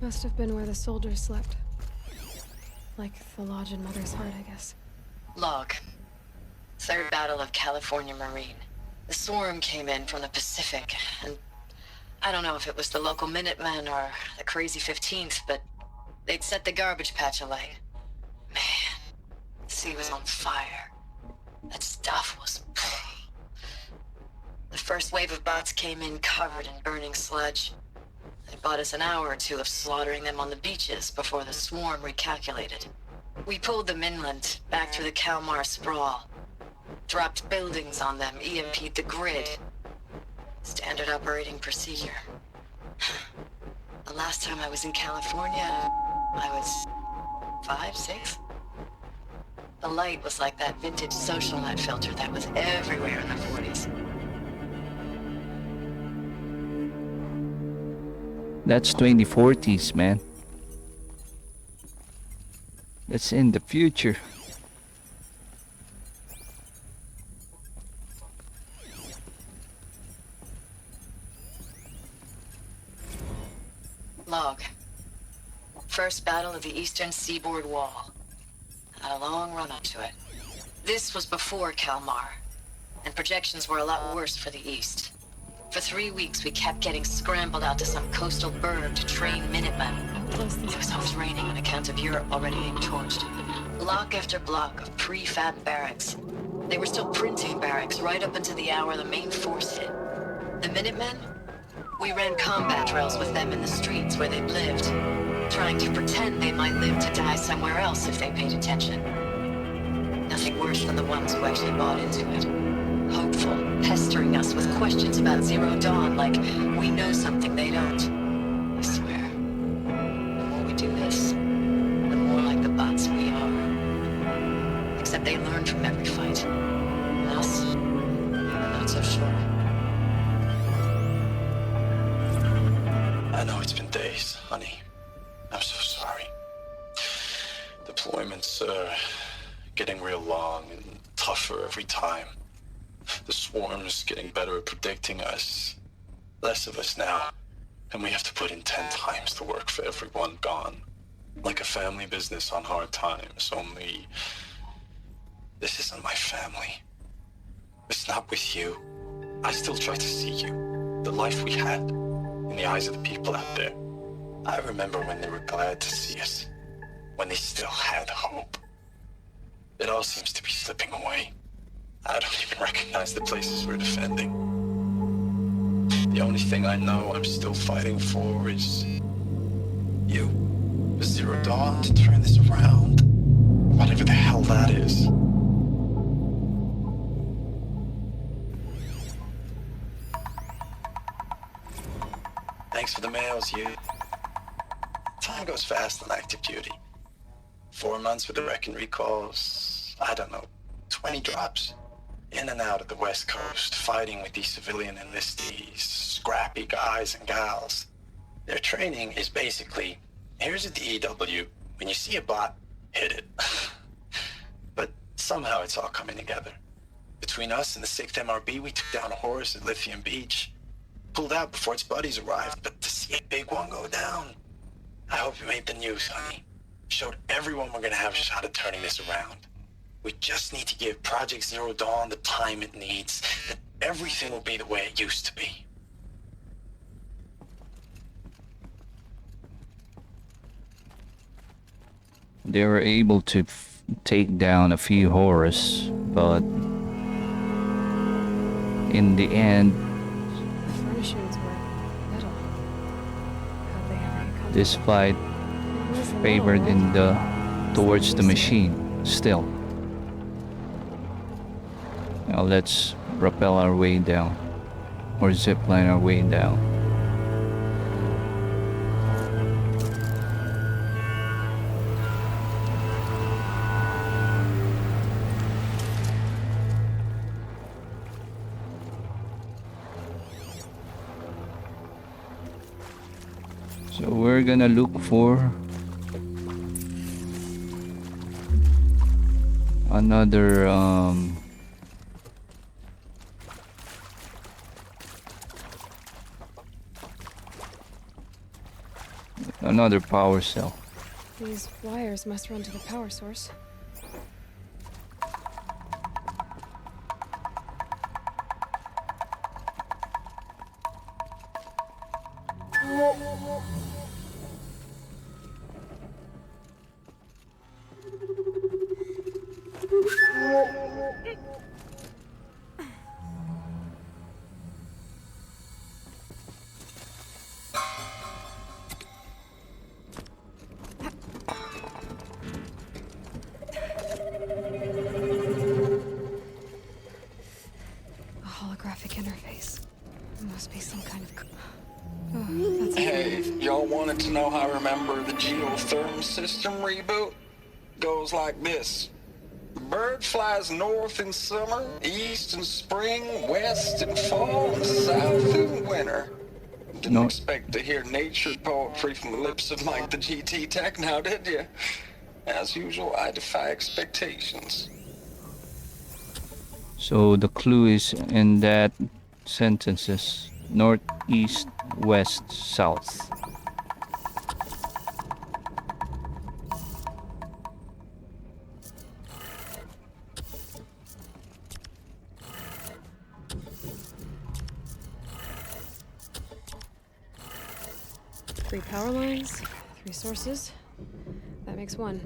Must have been where the soldiers slept. Like the lodge in Mother's Heart, I guess. Log. Third Battle of California Marine. The swarm came in from the Pacific, and I don't know if it was the local Minutemen or the crazy 15th, but they'd set the garbage patch alight. Man, the sea was on fire. That stuff was... The first wave of bots came in covered in burning sludge. They bought us an hour or two of slaughtering them on the beaches before the swarm recalculated. We pulled them inland, back through the Kalmar sprawl. Dropped buildings on them, EMP'd the grid. Standard operating procedure. The last time I was in California, I was 5, 6? The light was like that vintage social net filter that was everywhere in the 40s. That's 2040s, man. That's in the future. Log. First battle of the eastern seaboard wall. Had a long run up to it. This was before Kalmar, and projections were a lot worse for the east. For 3 weeks, we kept getting scrambled out to some coastal burg to train Minutemen. It was always raining on account of Europe already being torched. Block after block of prefab barracks. They were still printing barracks right up until the hour the main force hit. The Minutemen? We ran combat drills with them in the streets where they'd lived, trying to pretend they might live to die somewhere else if they paid attention. Nothing worse than the ones who actually bought into it. Hopeful, pestering us with questions about Zero Dawn like we know something they don't. I swear, the more we do this, the more like the bots we are. Except they learn from every fight. And us, I'm not so sure. I know it's been days, honey. I'm so sorry. Deployments are getting real long and tougher every time. The swarm's getting better at predicting us. Less of us now. And we have to put in 10 times the work for everyone gone. Like a family business on hard times, only... this isn't my family. It's not with you. I still try to see you. The life we had. In the eyes of the people out there. I remember when they were glad to see us. When they still had hope. It all seems to be slipping away. I don't even recognize the places we're defending. The only thing I know I'm still fighting for is... you. Zero Dawn to turn this around. Whatever the hell that is. Thanks for the mails, you. Time goes fast on active duty. 4 months with the wreck and recalls, I don't know, 20 drops. In and out of the West Coast, fighting with these civilian enlistees, scrappy guys and gals. Their training is basically, here's a DEW, when you see a bot, hit it. But somehow it's all coming together. Between us and the 6th MRB, we took down a horse at Lithium Beach. Pulled out before its buddies arrived, but to see a big one go down. I hope you made the news, honey. Showed everyone we're gonna have a shot at turning this around. We just need to give Project Zero Dawn the time it needs, then everything will be the way it used to be. They were able to take down a few horrors, but in the end, Furnishings were metal. How'd they ever get this fight favored in the towards the machine still. Now let's rappel our way down, or zipline our way down. So we're gonna look for another another power cell. These wires must run to the power source. Interface. It must be some kind of... Oh, that's hey, y'all wanted to know how I remember the geotherm system reboot? Goes like this. Bird flies north in summer, east in spring, west in fall, and south in winter. Didn't expect to hear nature poetry from the lips of Mike the GT Tech now, did you? As usual, I defy expectations. So the clue is in that sentences: north, east, west, south. Three power lines, three sources. That makes one.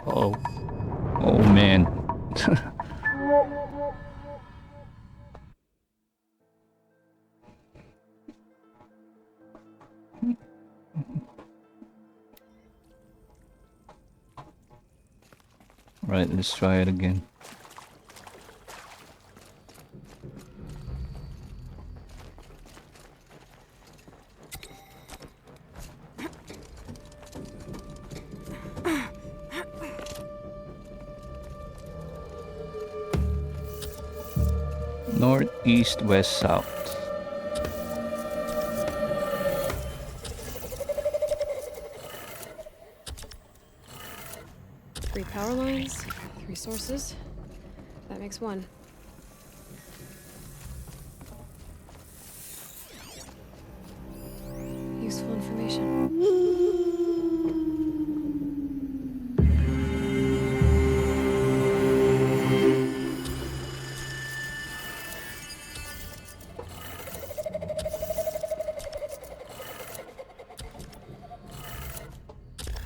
Oh. Oh man. Right, let's try it again. North, east, west, south. Three power lines, three sources. That makes one. Useful information.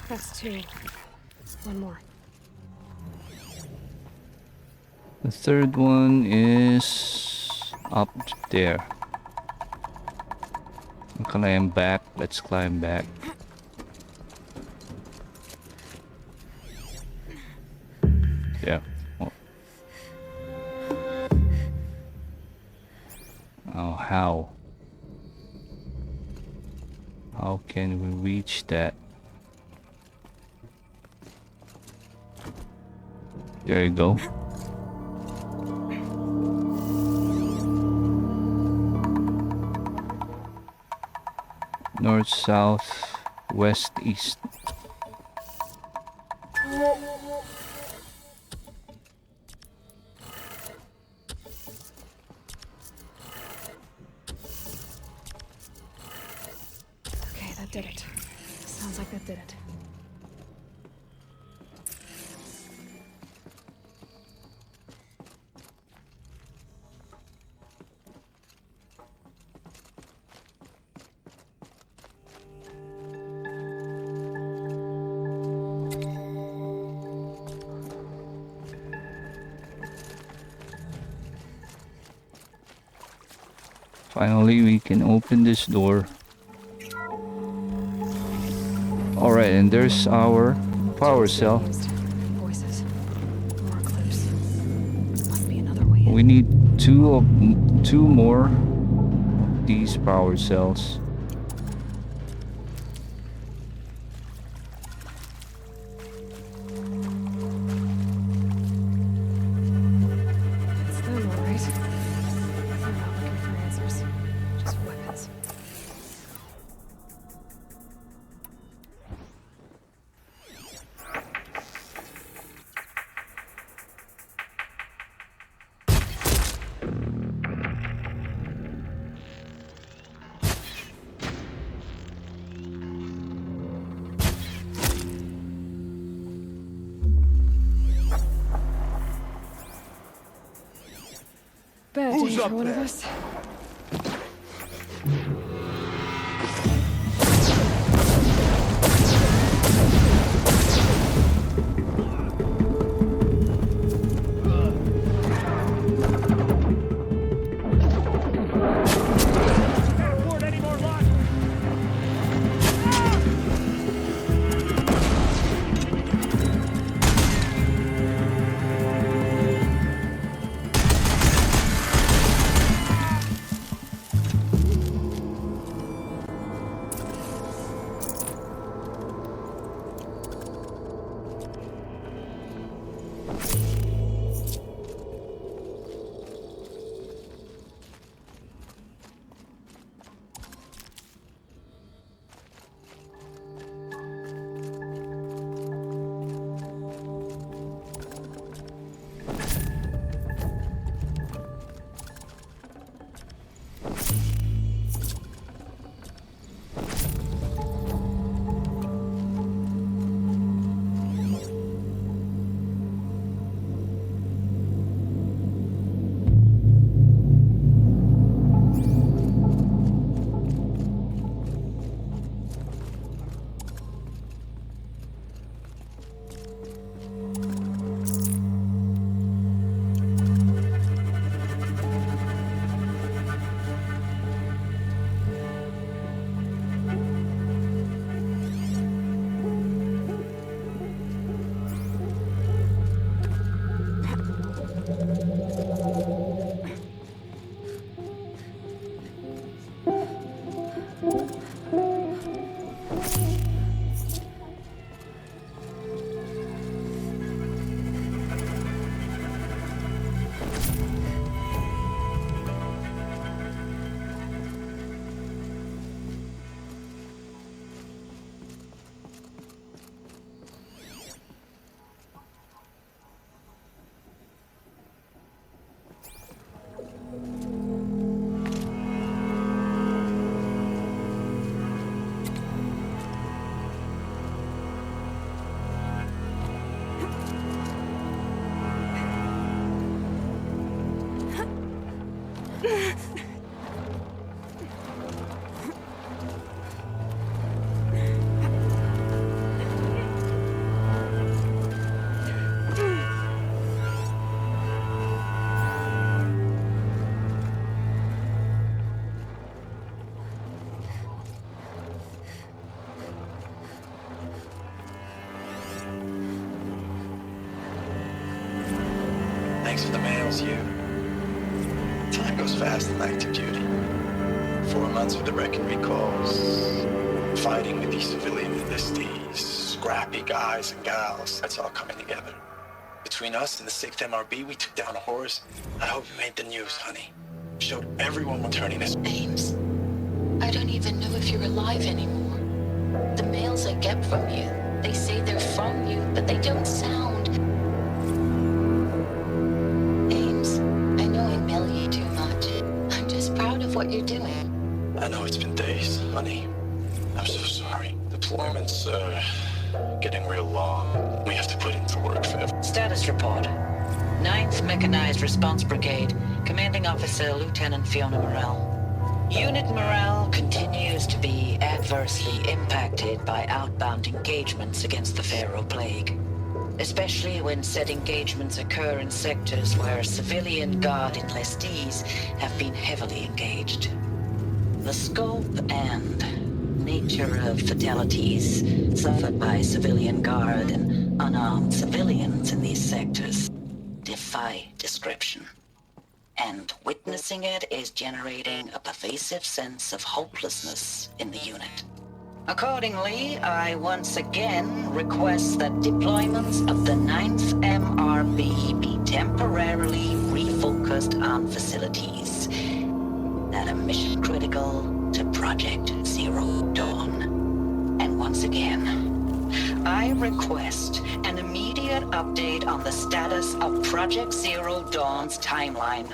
That's two. One more. The third one is up there. Climb back. Let's climb back. Yeah. Oh, how? How can we reach that? There you go. North, south, west, east. Okay, that did it. Sounds like that did it. Finally, we can open this door. Alright, and there's our power cell. Voices. More clips. Must be another way in. We need two more these power cells. It's them, all right. I'm not looking for answers. Just weapons. Bad Who's day up for one of there? us. Can't afford any more losses. thanks for the mails, you. Time goes fast in active duty. 4 months with the wrecking recalls, fighting with these civilian enlistees, scrappy guys and gals. That's all coming together. Between us and the 6th MRB, we took down a horse. I hope you made the news, honey. Showed everyone we're turning this. Ames, I don't even know if you're alive anymore. The mails I get from you, they say they're from you, but they don't sound. Ames, I know I mail you too much. I'm just proud of what you're doing. I know it's been days, honey. I'm so sorry. Deployments, getting real long. We have to put into work forever. Status report. 9th Mechanized Response Brigade, Commanding Officer Lieutenant Fiona Morrell. Unit morale continues to be adversely impacted by outbound engagements against the Pharaoh Plague, especially when said engagements occur in sectors where civilian guard enlistees have been heavily engaged. The scope and nature of fatalities suffered by civilian guard and unarmed civilians in these sectors defy description. And witnessing it is generating a pervasive sense of hopelessness in the unit. Accordingly, I once again request that deployments of the 9th MRB be temporarily refocused on facilities that are mission critical to Project Zero Dawn. And once again, I request an immediate update on the status of Project Zero Dawn's timeline.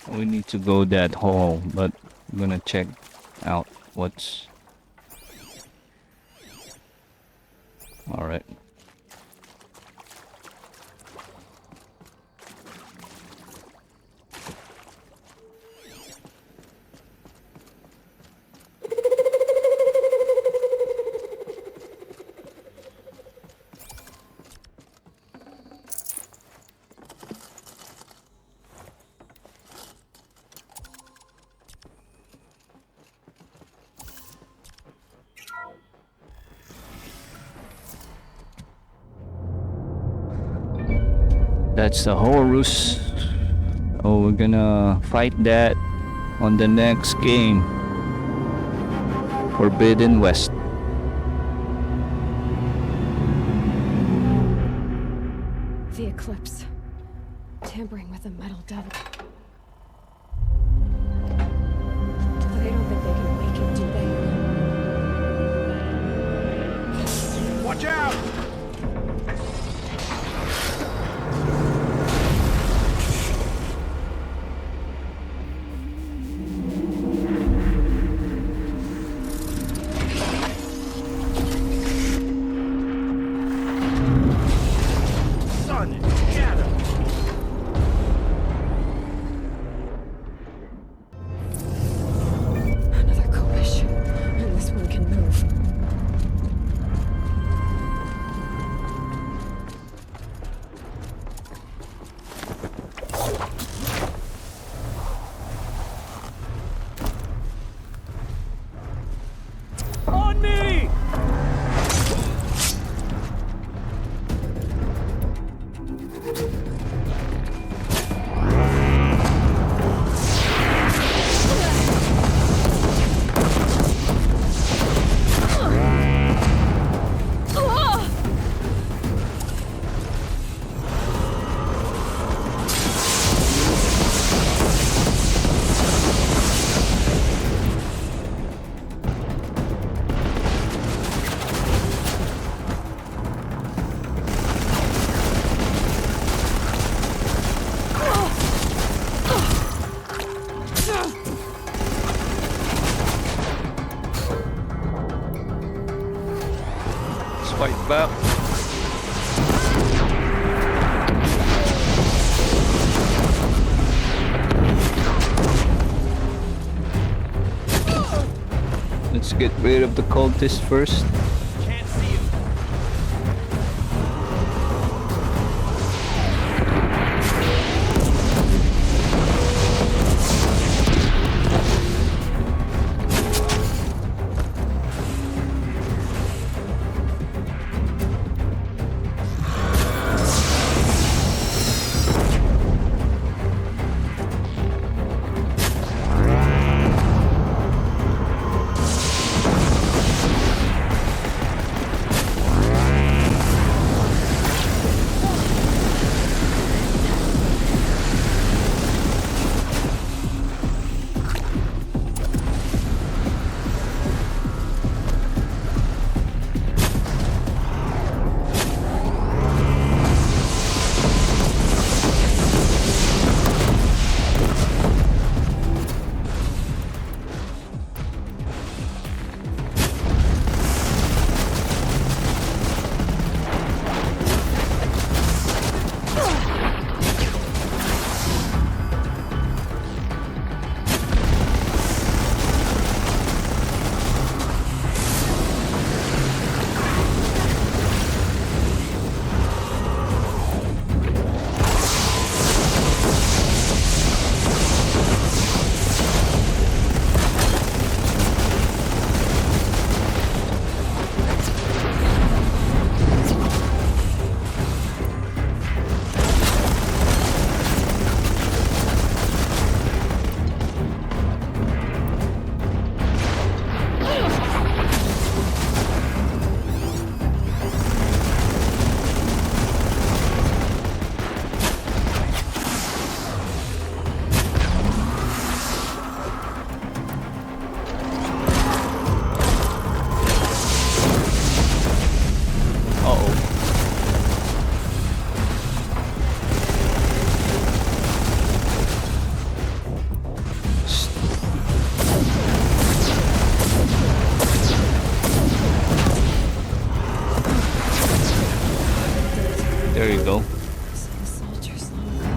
We need to go that hall, but I'm gonna check out what's... Alright. That's the Horus. Oh, we're gonna fight that on the next game. Forbidden West. The Eclipse. Tampering with the metal devil. They don't think they can wake it, do they? Watch out! Let's get rid of the cultist first. Can't see you. There you go. So the soldiers long ago,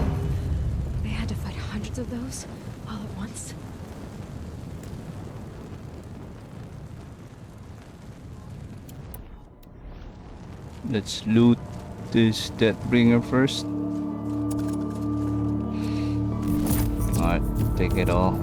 they had to fight hundreds of those all at once. Let's loot this Deathbringer first. Alright, take it all.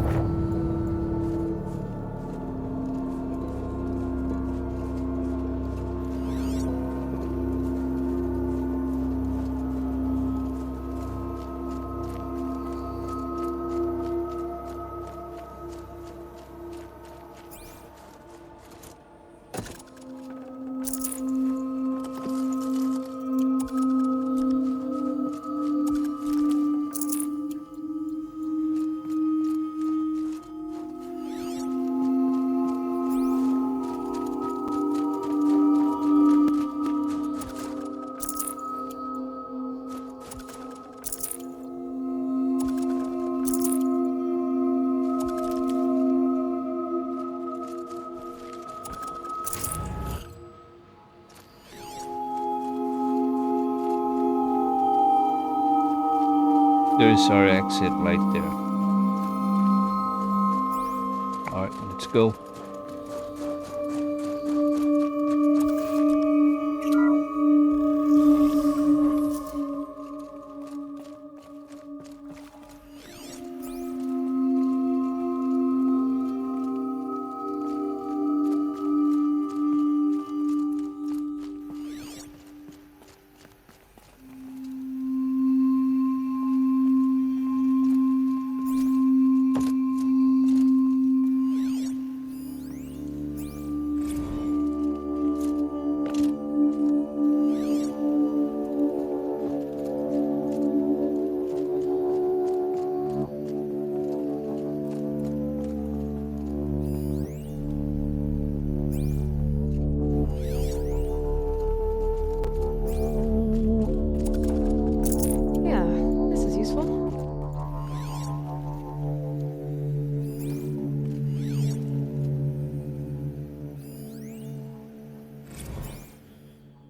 There's our exit right there. Alright, let's go.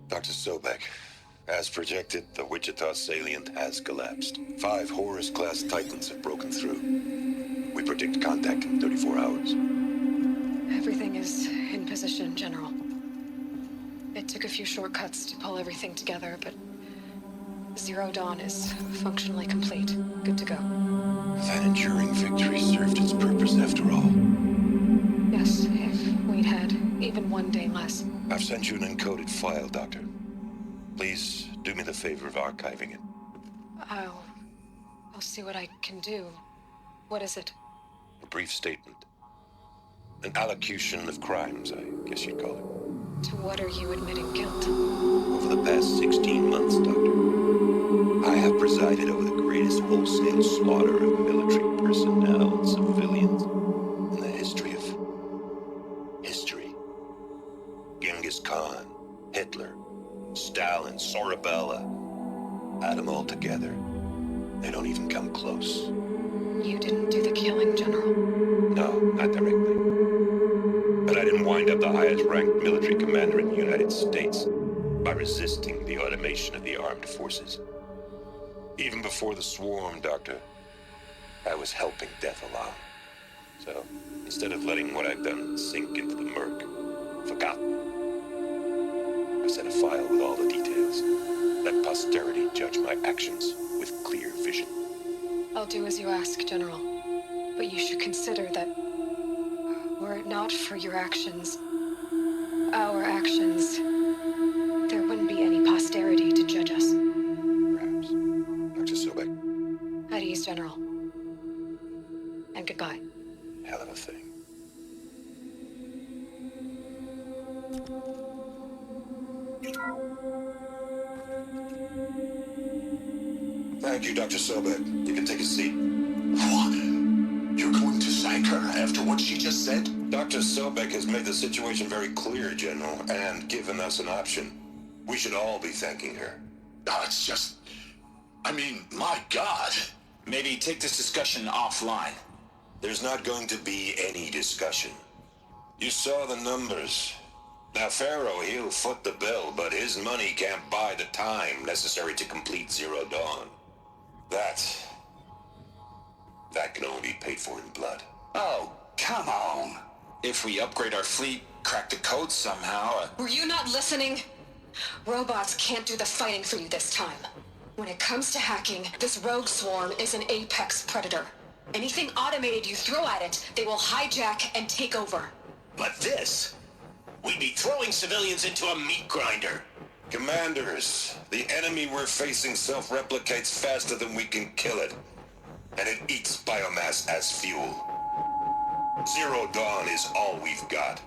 Dr. Sobek, as projected, the Wichita salient has collapsed. 5 Horus-class Titans have broken through. We predict contact in 34 hours. Everything is in position, General. It took a few shortcuts to pull everything together, but Zero Dawn is functionally complete. Good to go. That enduring victory served its purpose after all. Yes, if we'd had even one day less. I've sent you an encoded file, Doctor. Please do me the favor of archiving it. I'll see what I can do. What is it? A brief statement. An allocution of crimes, I guess you'd call it. To what are you admitting guilt? Over the past 16 months, Doctor, I have presided over the greatest wholesale slaughter of military personnel and civilians in the history of history. Genghis Khan, Hitler, Stalin, Sorabella. Add them all together. They don't even come close. You didn't do the killing, General. No, not directly. But I didn't wind up the highest-ranked military commander in the United States by resisting the automation of the armed forces. Even before the swarm, Doctor, I was helping death along. So, instead of letting what I've done sink into the murk, forgotten, I set a file with all the details. Let posterity judge my actions with clear vision. I'll do as you ask, General. But you should consider that were it not for your actions, our actions, there wouldn't be any posterity to judge us. Perhaps. Dr. Sobek. At ease, General. And goodbye. Hell of a thing. Thank you, Dr. Sobek. You can take a seat. What? You're going to thank her after what she just said? Dr. Sobek has made the situation very clear, General, and given us an option. We should all be thanking her. No, it's just... I mean, my God. Maybe take this discussion offline. There's not going to be any discussion. You saw the numbers. Now, Pharaoh, he'll foot the bill, but his money can't buy the time necessary to complete Zero Dawn. That can only be paid for in blood. Oh, come on. If we upgrade our fleet, crack the code somehow... Were you not listening? Robots can't do the fighting for you this time. When it comes to hacking, this rogue swarm is an apex predator. Anything automated you throw at it, they will hijack and take over. But this... we'd be throwing civilians into a meat grinder. Commanders, the enemy we're facing self-replicates faster than we can kill it. And it eats biomass as fuel. Zero Dawn is all we've got.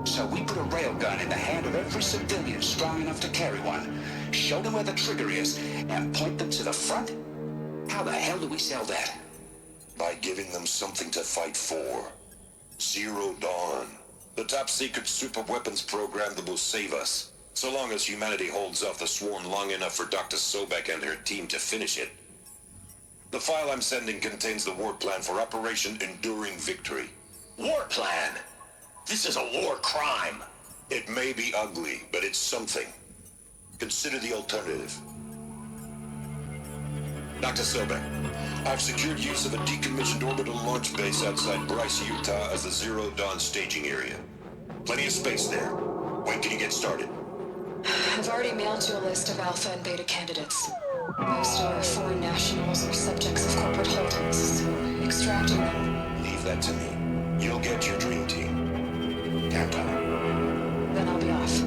So we put a railgun in the hand of every civilian strong enough to carry one, show them where the trigger is, and point them to the front? How the hell do we sell that? By giving them something to fight for. Zero Dawn. The top-secret superweapons program that will save us. So long as humanity holds off the swarm long enough for Dr. Sobek and her team to finish it. The file I'm sending contains the war plan for Operation Enduring Victory. War plan? This is a war crime. It may be ugly, but it's something. Consider the alternative. Dr. Sobek, I've secured use of a decommissioned orbital launch base outside Bryce, Utah as the Zero Dawn staging area. Plenty of space there. When can you get started? I've already mailed you a list of alpha and beta candidates. Most are foreign nationals or subjects of corporate holdings, so extracting them... Leave that to me. You'll get your dream team. Count on it. Then I'll be off.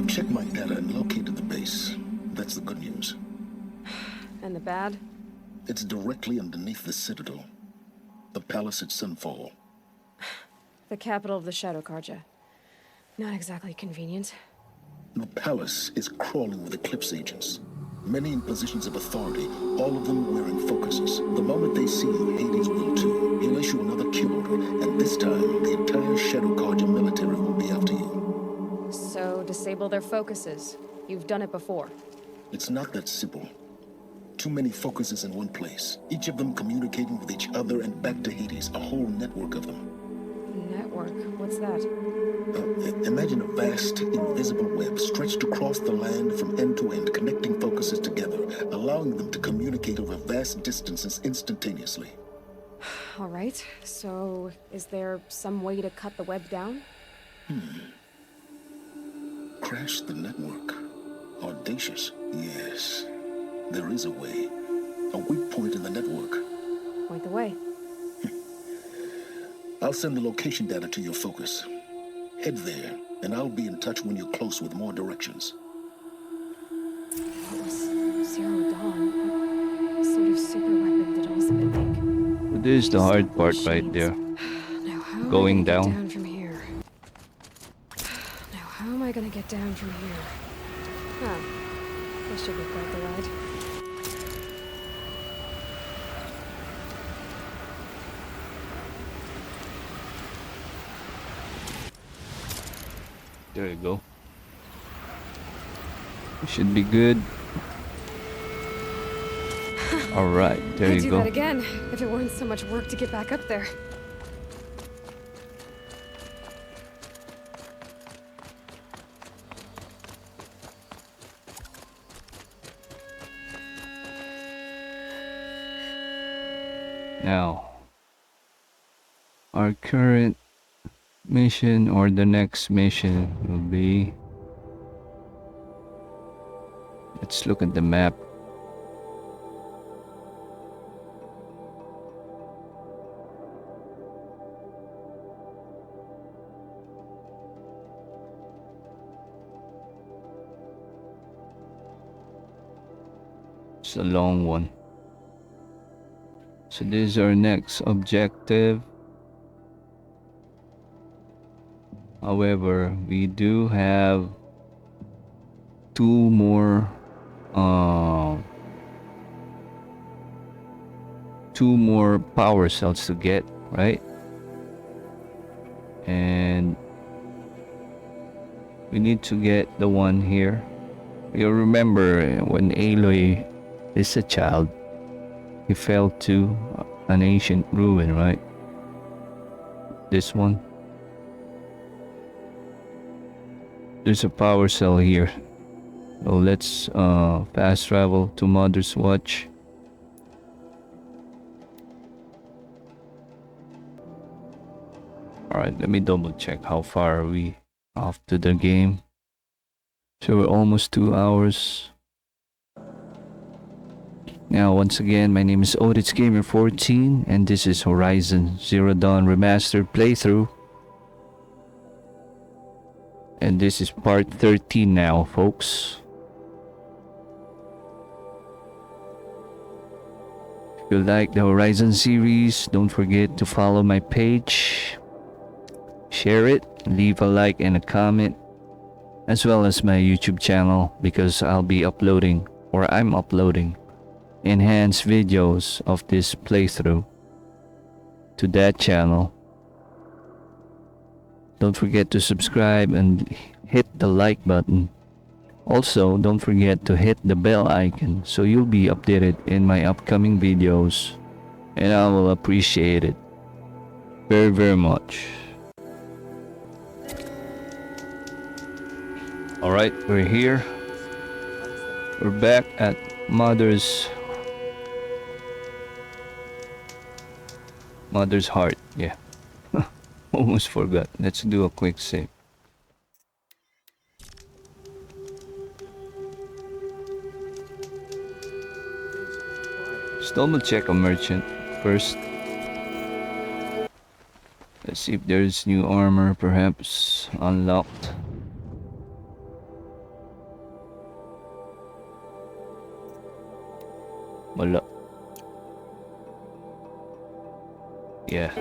Checked my data and located the base. That's the good news. And the bad? It's directly underneath the Citadel. The palace at Sunfall. The capital of the Shadow Carja. Not exactly convenient. The palace is crawling with Eclipse agents. Many in positions of authority, all of them wearing focuses. The moment they see you, Hades will too. He'll issue another kill order, and disable their focuses. You've done it before. It's not that simple. Too many focuses in one place, each of them communicating with each other and back to Hades, a whole network of them. Network? What's that? Imagine a vast, invisible web stretched across the land from end to end, connecting focuses together, allowing them to communicate over vast distances instantaneously. All right, so is there some way to cut the web down? Crash the network. Audacious. Yes. There is a way. A weak point in the network. Point the way. I'll send the location data to your focus. Head there, and I'll be in touch when you're close with more directions. What was Zero Dawn? What sort of super weapon did Elizabeth make? This is the hard part right there. Now how Going am I gonna down. get down from here? Now how am I gonna get down from here? Huh. This should be quite the ride. There you go. Should be good. All right, there I'd you do go. that again if it weren't so much work to get back up there. Now, our current mission or the next mission will be, let's look at the map. It's a long one. So this is our next objective. However, we do have two more power cells to get, right? And we need to get the one here. You remember when Aloy is a child, he fell to an ancient ruin, right? This one. There's a power cell here. So let's fast travel to Mother's Watch. Alright, let me double check how far are we off to the game. So we're almost 2 hours. Now, once again, my name is Odits Gamer 14, and this is Horizon Zero Dawn Remastered playthrough. And this is part 13 now, folks. If you like the Horizon series, don't forget to follow my page, share it, leave a like and a comment, as well as my YouTube channel, because I'll be uploading, or I'm uploading, enhanced videos of this playthrough to that channel. Don't forget to subscribe and hit the like button. Also, don't forget to hit the bell icon so you'll be updated in my upcoming videos, and I will appreciate it very, very much. Alright, we're here. We're back at Mother's Heart, yeah. Almost forgot. Let's do a quick save. Let's double check a merchant first. Let's see if there's new armor perhaps unlocked. Wala. Yeah.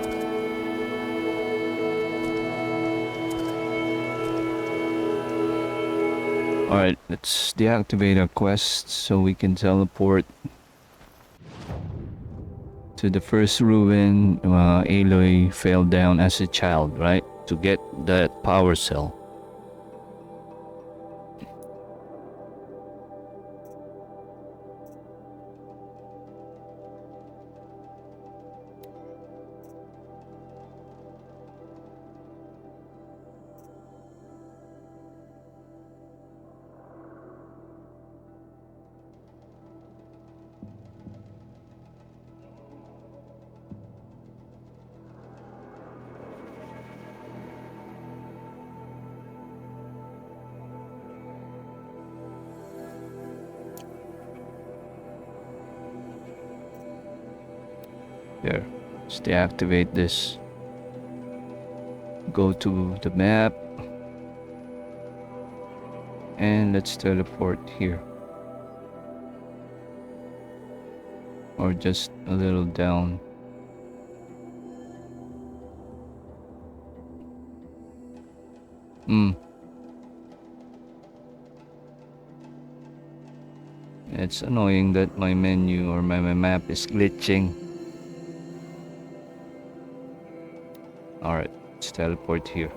Alright, let's deactivate our quest so we can teleport to the first ruin. Aloy fell down as a child, right? To get that power cell. There. Let's deactivate this. Go to the map. And let's teleport here. Or just a little down. It's annoying that my menu or my map is glitching. Alright, let's teleport here.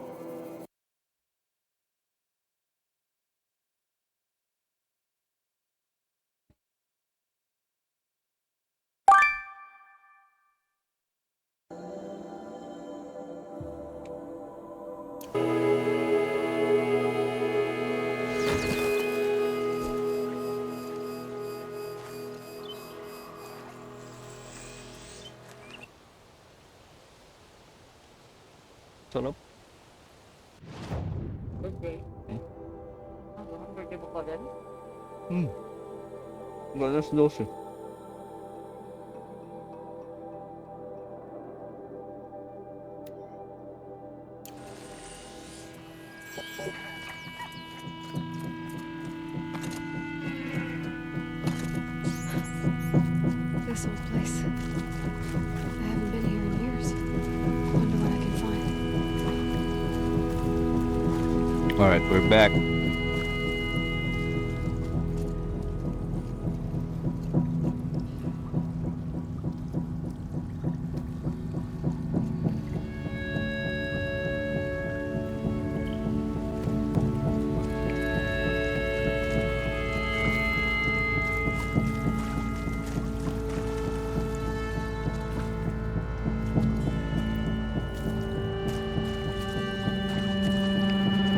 Sarap. Birthday. Birthday mo pa din? Alas 12. This old place. I haven't been here in years. Wonder what I can find. Alright, we're back.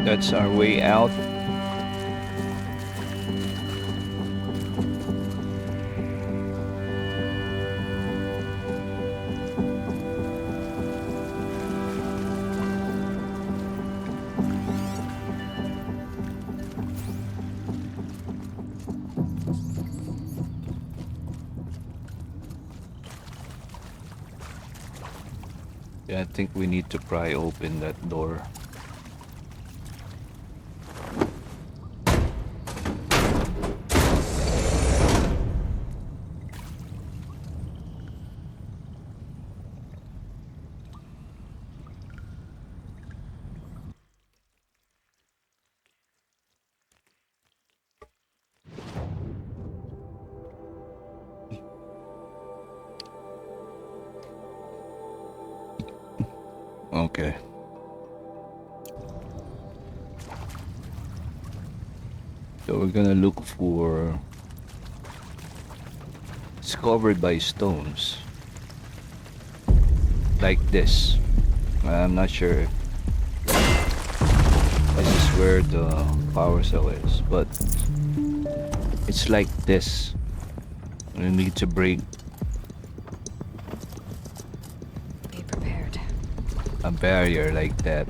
That's our way out. Yeah, I think we need to pry open that door. Okay. So we're gonna look for... It's covered by stones. Like this. I'm not sure if this is where the power cell is, but it's like this. We need to break a barrier like that,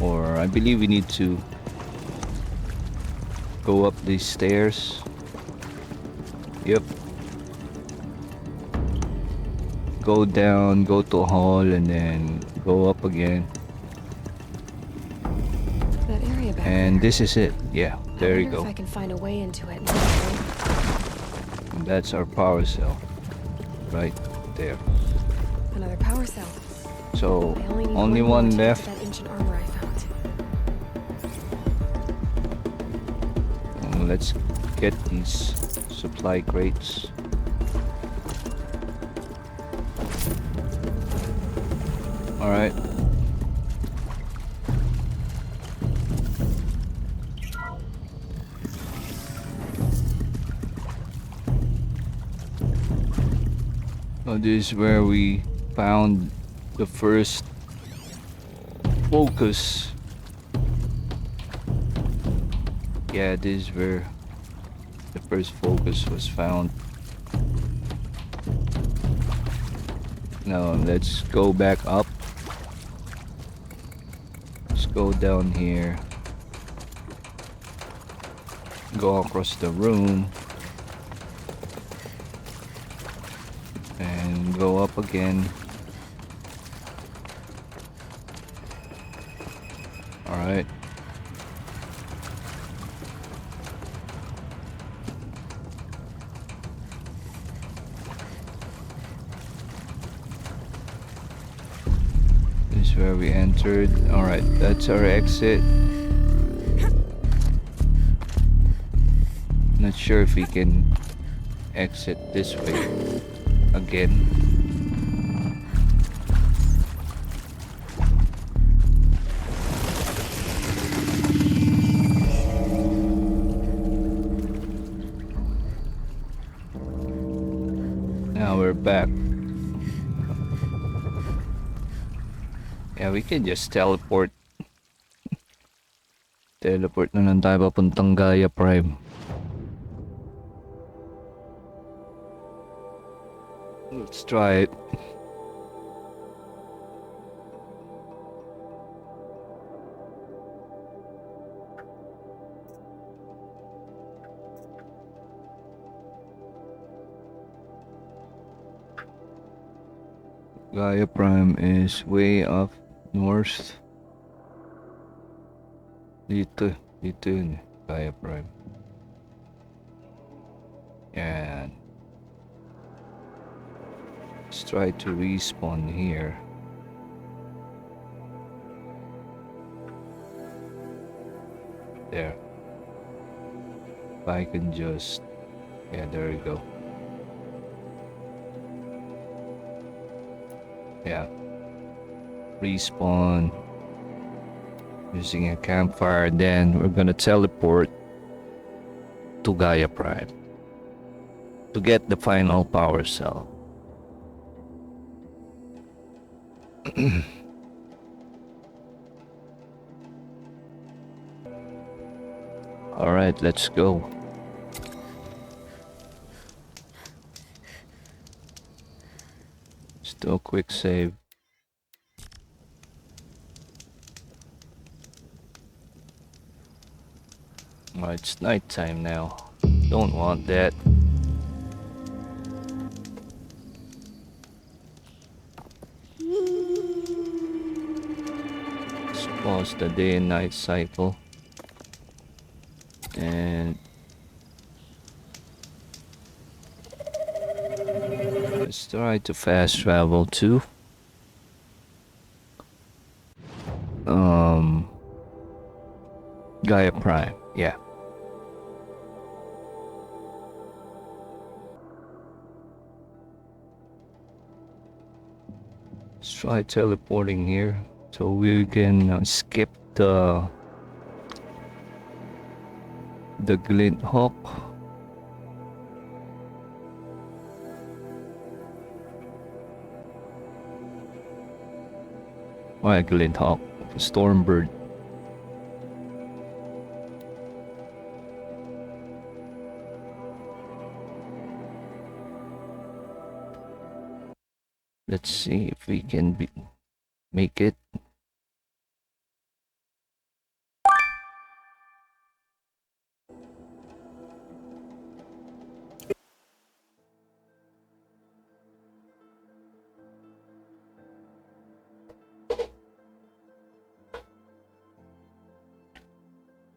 or I believe we need to go up these stairs. Yep. Go down, go to a hall, and then go up again. That area back and there. This is it. Yeah, there you I wonder go. if I can find a way into it. And that's our power cell, right there. Another power cell. So I only need only more one to get left. to that ancient armor I found. Let's get these supply crates. All right. So this is where we found the first focus. Yeah, this is where the first focus was found. Now let's go back up. Let's go down here. Go across the room. And And go up again. Alright. This is where we entered. Alright, that's our exit. Not sure if we can exit this way again. Now we're back. Yeah, we can just teleport. Teleport na lang tayo papuntang Gaia Prime. Let's try it. Gaia Prime is way up north. Dito yun, Gaia Prime. And let's try to respawn here. There. If I can just... Yeah, there we go. Yeah. Respawn. Using a campfire, then we're gonna teleport to Gaia Prime to get the final power cell. Alright, let's go. Still quick save. Oh, it's nighttime now. Don't want that. Let's pause the day and night cycle. And let's try to fast travel to Gaia Prime. Yeah. Let's try teleporting here so we can skip the Glint Hawk. Why Glint Hawk? Stormbird. Let's see if we can make it.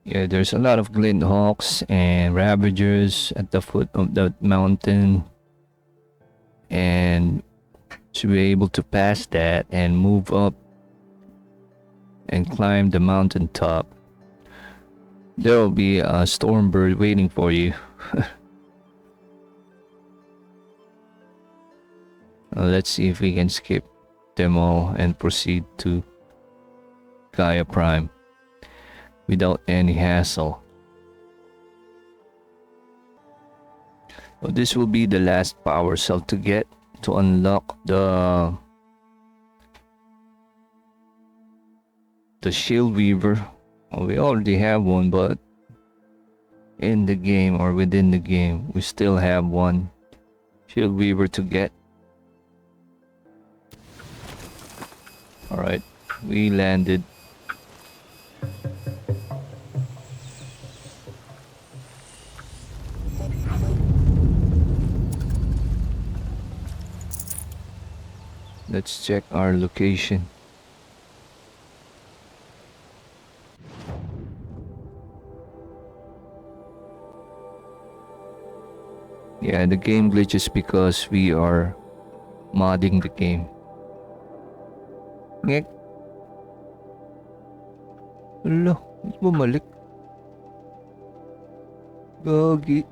Yeah, there's a lot of glint hawks and ravagers at the foot of the mountain, and to be able to pass that and move up and climb the mountain top, there will be a stormbird waiting for you. Let's see if we can skip them all and proceed to Gaia Prime without any hassle. Well, this will be the last power cell to get to unlock the Shield Weaver. Well, we already have one, but in the game or within the game, we still have one Shield Weaver to get. Alright, we landed. Let's check our location. Yeah, the game glitches because we are modding the game. Ngek. Hala, bumalik. Gagi.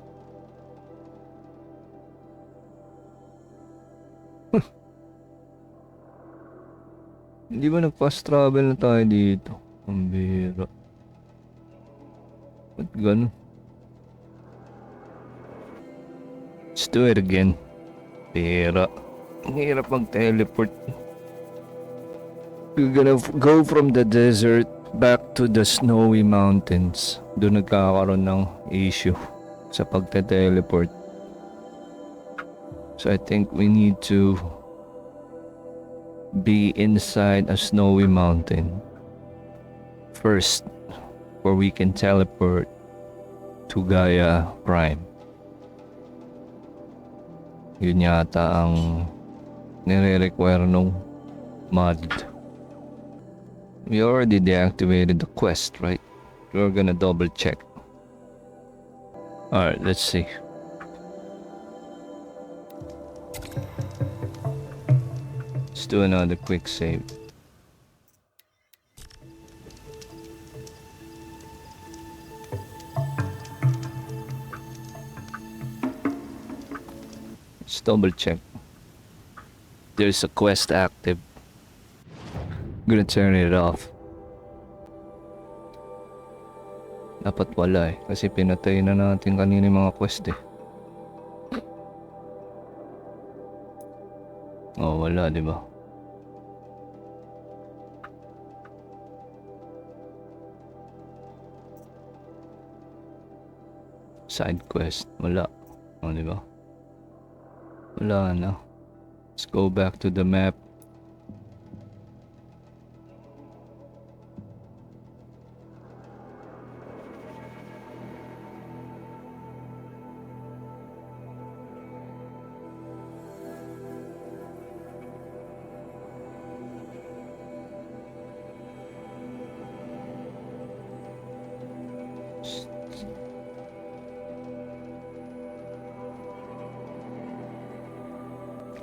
Hindi ba nag-fast travel na tayo dito? Ang bira. Ba't ganun? Let's do it again. Bira. Ang hirap mag-teleport. We're gonna go from the desert back to the snowy mountains. Doon nagkakaroon ng issue sa pagte-teleport. So I think we need to be inside a snowy mountain first, where we can teleport to Gaia Prime. Yun yata ang nire-require nung mod. We already deactivated the quest, right? We're gonna double check. Alright, let's see. Let's do another quick save. Let's double check. There's a quest active. I'm gonna turn it off. Dapat wala eh, kasi pinatay na natin kanina yung mga quest eh. Oh, wala, di ba? Side quest, wala. Oh, di ba? Wala na. Let's go back to the map.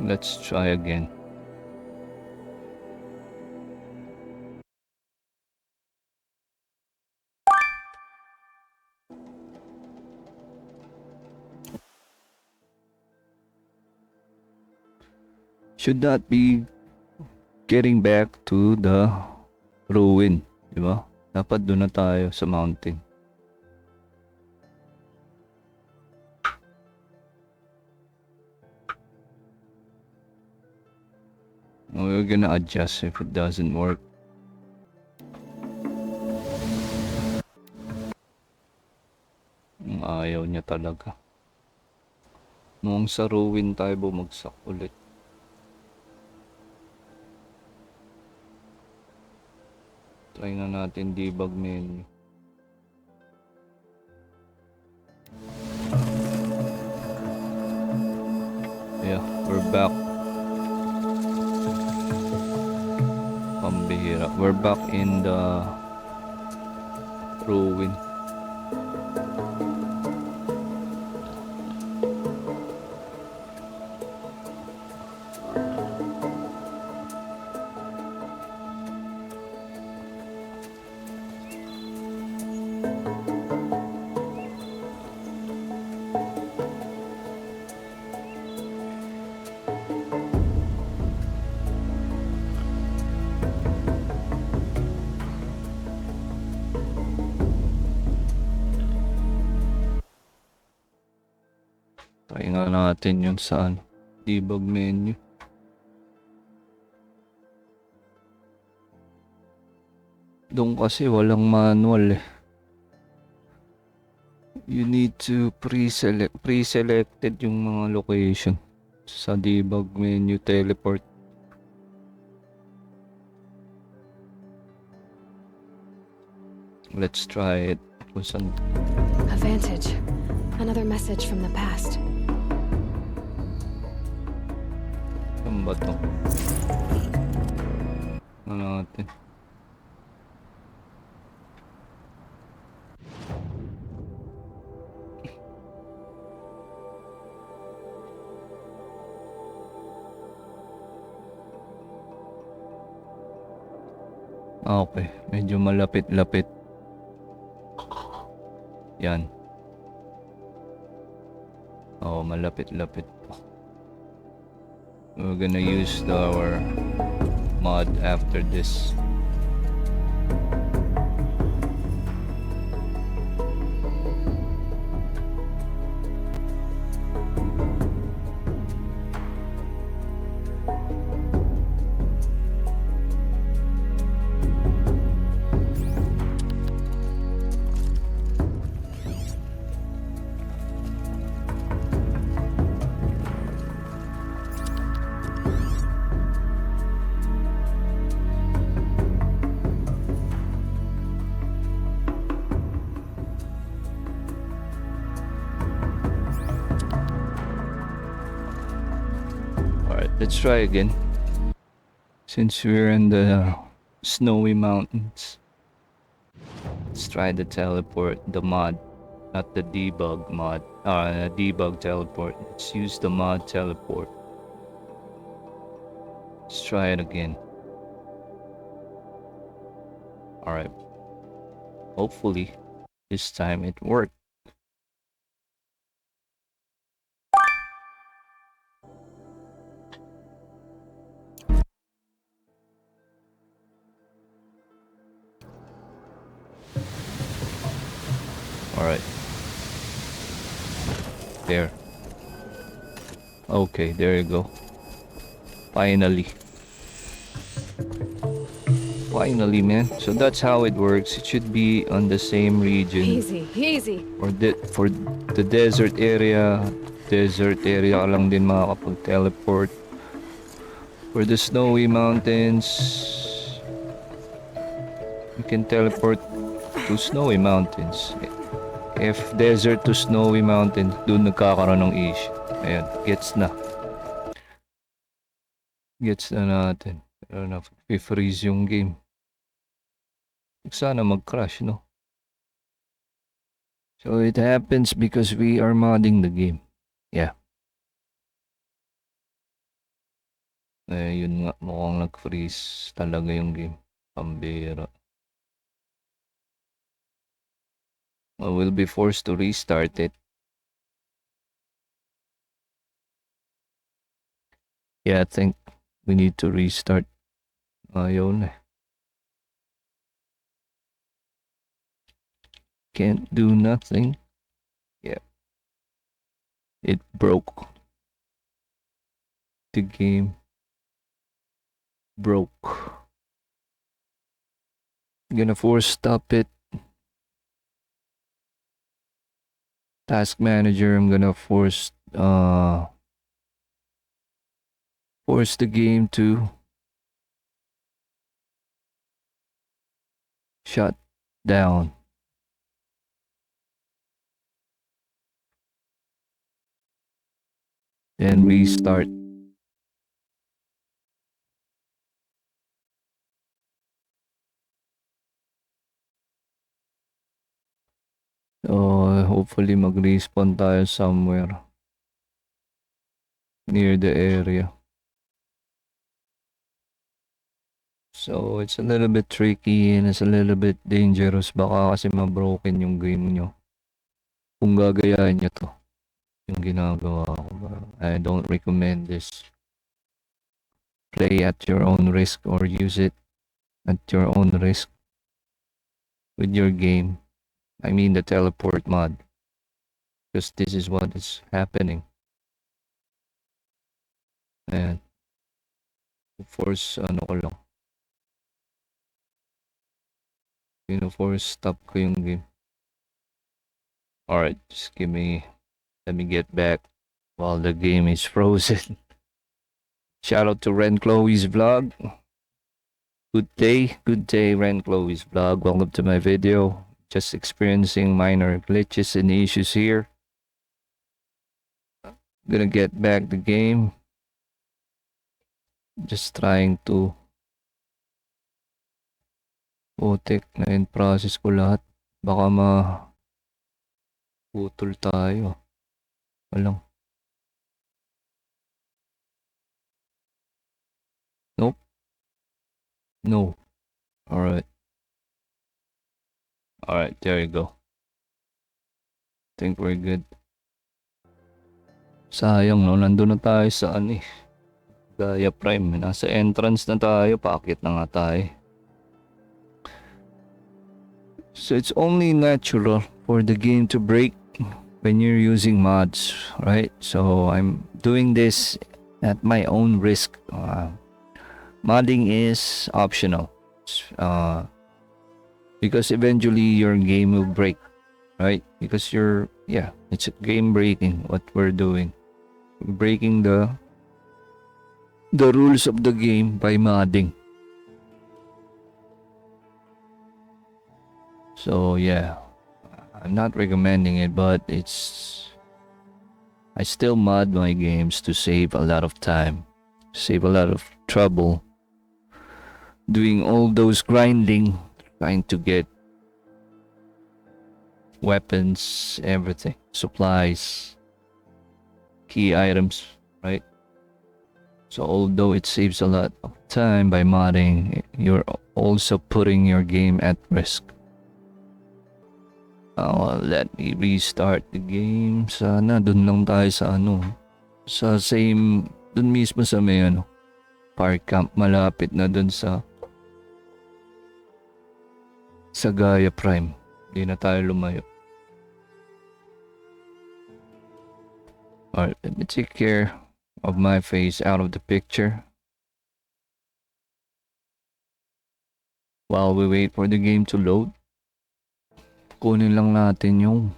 Let's try again. Should not be getting back to the ruin, di ba? Dapat doon na tayo sa mountain. We're gonna adjust if it doesn't work. Ayaw niya talaga. Noong sa ruin tayo bumagsak ulit. Try na natin debug menu. Yeah, we're back. Pambihira. We're back in the ruin. Try nga natin yung saan debug menu. Doon kasi walang manual eh. You need to pre-selected yung mga location sa debug menu teleport. Let's try it. A vantage. Another message from the past. Saan ba to? Ano natin? Okay, medyo malapit-lapit. Yan. Oh, malapit-lapit. We're gonna use our mod after this. Let's try again. Since we're in the snowy mountains, let's try the teleport, the mod, not the debug mod. Debug teleport. Let's use the mod teleport. Let's try it again. Alright. Hopefully, this time it worked. Alright. There. Okay, there you go. Finally. Finally, man. So that's how it works. It should be on the same region. Easy, easy. For the desert area ka lang din makakapag-teleport. For the snowy mountains, you can teleport to snowy mountains. If desert to snowy mountains, doon nagkakaroon ng issue. Ayan, gets na. Gets na natin. Pero na-freeze yung game. Sana mag-crash, no? So it happens because we are modding the game. Yeah. Yun nga, mukhang nag-freeze talaga yung game. Pambira. Well, we'll be forced to restart it. Yeah, I think we need to restart. Ayaw na. Can't do nothing. Yeah. It broke. The game broke. I'm gonna force stop it. Task manager, I'm gonna force the game to shut down. Then restart. So hopefully mag-respawn tayo somewhere near the area. So it's a little bit tricky and it's a little bit dangerous. Baka kasi ma-broken yung game nyo. Kung gagayahin nyo to. Yung ginagawa ko. I don't recommend this. Play at your own risk or use it at your own risk with your game. I mean the teleport mod. Because this is what is happening. And force ano ko lang. Force stop ko yung game. Alright, just let me get back while the game is frozen. Shout out to Ren Chloe's vlog. Good day Ren Chloe's vlog. Welcome to my video. Just experiencing minor glitches and issues here. Gonna get back the game. Just trying to putik na in process ko lahat. Baka putol tayo. Walang. Nope. No. Alright. Alright, there you go. Think we're good. Sayang no, nandun na tayo sa Gaia Prime. Nasa entrance na tayo, paakit na nga tayo. So it's only natural for the game to break when you're using mods, right? So I'm doing this at my own risk. Modding is optional. Because eventually your game will break, right? Because it's game breaking what we're doing. We're breaking the rules of the game by modding. So yeah, I'm not recommending it, but I still mod my games to save a lot of time, save a lot of trouble, doing all those grinding, trying to get weapons, everything, supplies, key items, right? So although it saves a lot of time by modding, you're also putting your game at risk. Let me restart the game. Sana dun lang tayo sa sa same, dun mismo sa may park camp, malapit na dun sa Gaia Prime. Hindi na tayo lumayo. Alright, let me take care of my face out of the picture while we wait for the game to load. Kunin lang natin yung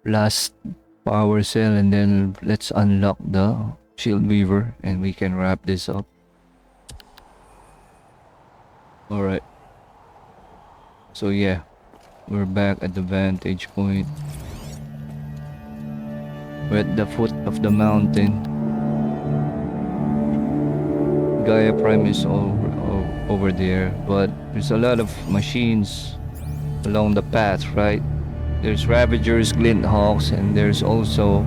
last power cell and then let's unlock the shield weaver and we can wrap this up. Alright. So yeah, we're back at the vantage point. We're at the foot of the mountain. Gaia Prime is over there, but there's a lot of machines along the path, right? There's Ravagers, Glinthawks, and there's also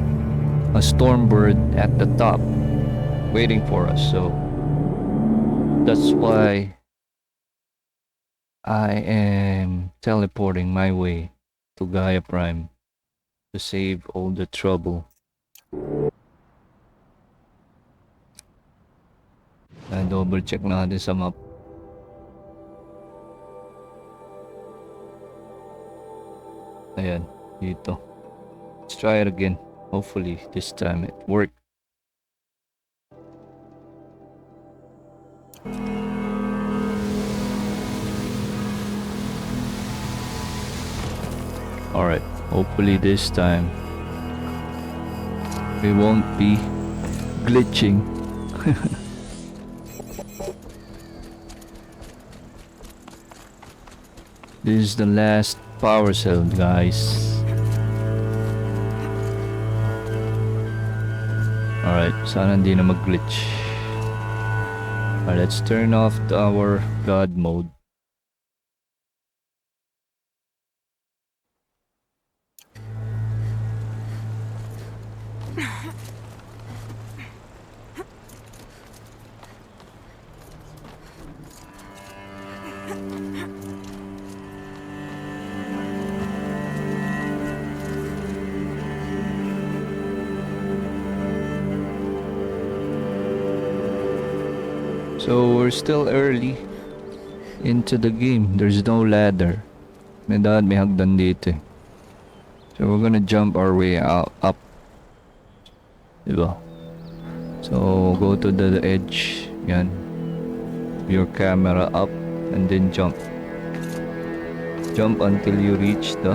a Stormbird at the top waiting for us. So that's why I am teleporting my way to Gaia Prime to save all the trouble. Double check natin sa map. Ayan, dito. Let's try it again. Hopefully this time it worked. Alright, hopefully this time we won't be glitching. This is the last power cell, guys. Alright, sana hindi na mag-glitch. Alright, let's turn off our God mode. So we're still early into the game. There's no ladder. May hagdan dito. So we're gonna jump our way up. Diba? So go to the edge. Yan. Your camera up and then jump. Jump until you reach the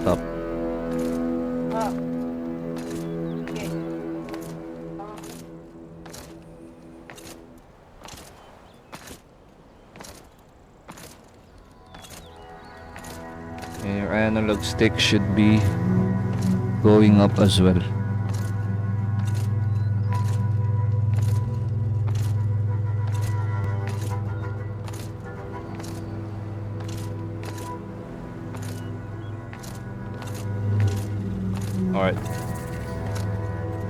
top. And your analog stick should be going up as well.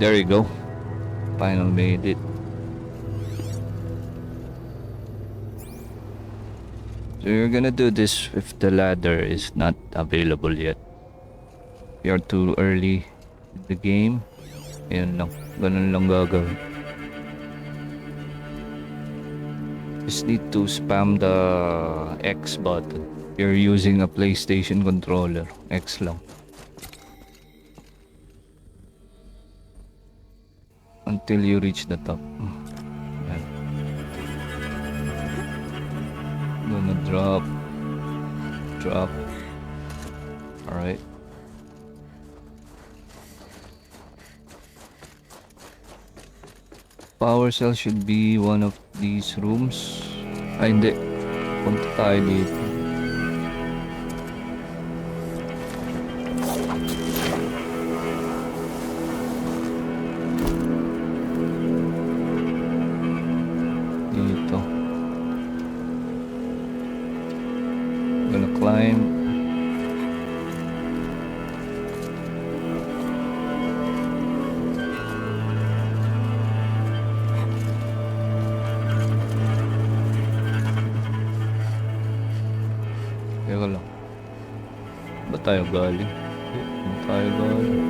There you go. Finally made it. So you're gonna do this if the ladder is not available yet. If you're too early in the game, yun lang. Ganun lang gagawin. Just need to spam the X button. You're using a PlayStation controller. X lang. Until you reach the top. Yan. Gonna drop. Alright. Power cell should be one of these rooms. Ay, hindi. Punta tayo dito. Dito. Gonna climb. Teka lang. Ba tayo galing? Ba tayo galing?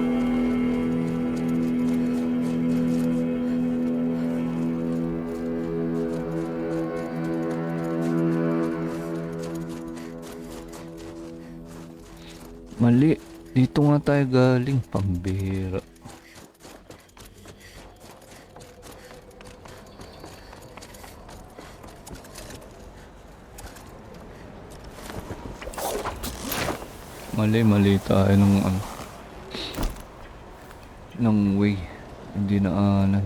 Mali. Dito nga tayo galing. Pambira. Mali tayo ng way. Hindi na anan.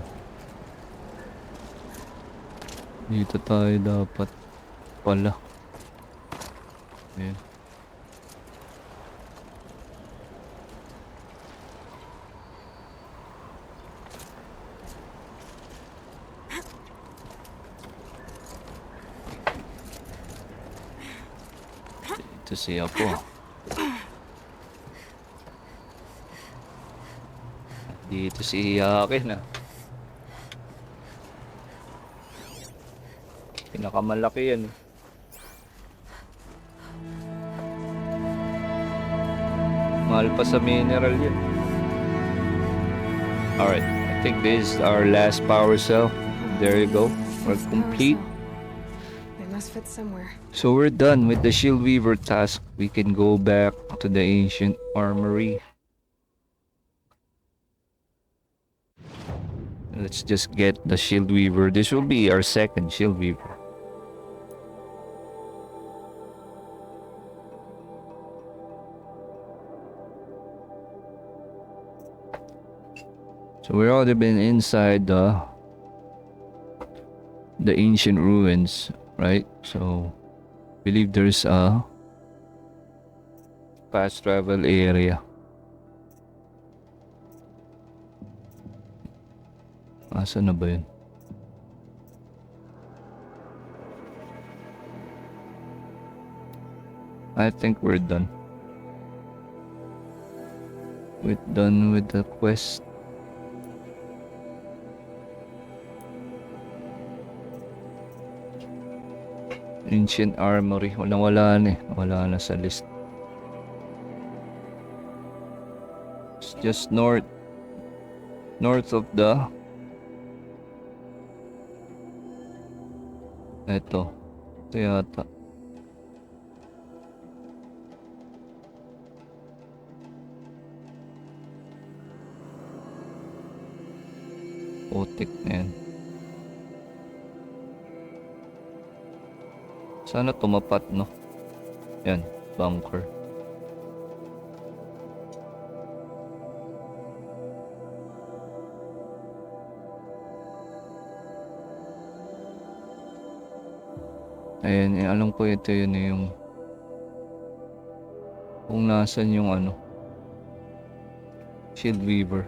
Dito tayo dapat pala. Ayan. Dito siya po. Dito si Yakin ah. Pinakamalaki yan. Mahal pa sa mineral yan. Alright, I think this is our last power cell. There you go. We're complete. They must fit somewhere. So we're done with the Shield Weaver task. We can go back to the ancient armory. Let's just get the Shield Weaver. This will be our second Shield Weaver. So we've already been inside the ancient ruins, right? So I believe there's a fast travel area. Asa na ba yun? I think we're done. We're done with the quest. Ancient Armory. Wala na eh. Wala na sa list. It's just north of the ito yata. Putik na yan. Sana tumapat, no? Yan, bunker. Ayan, alam ko ito yun yung kung nasan yung Shield Weaver.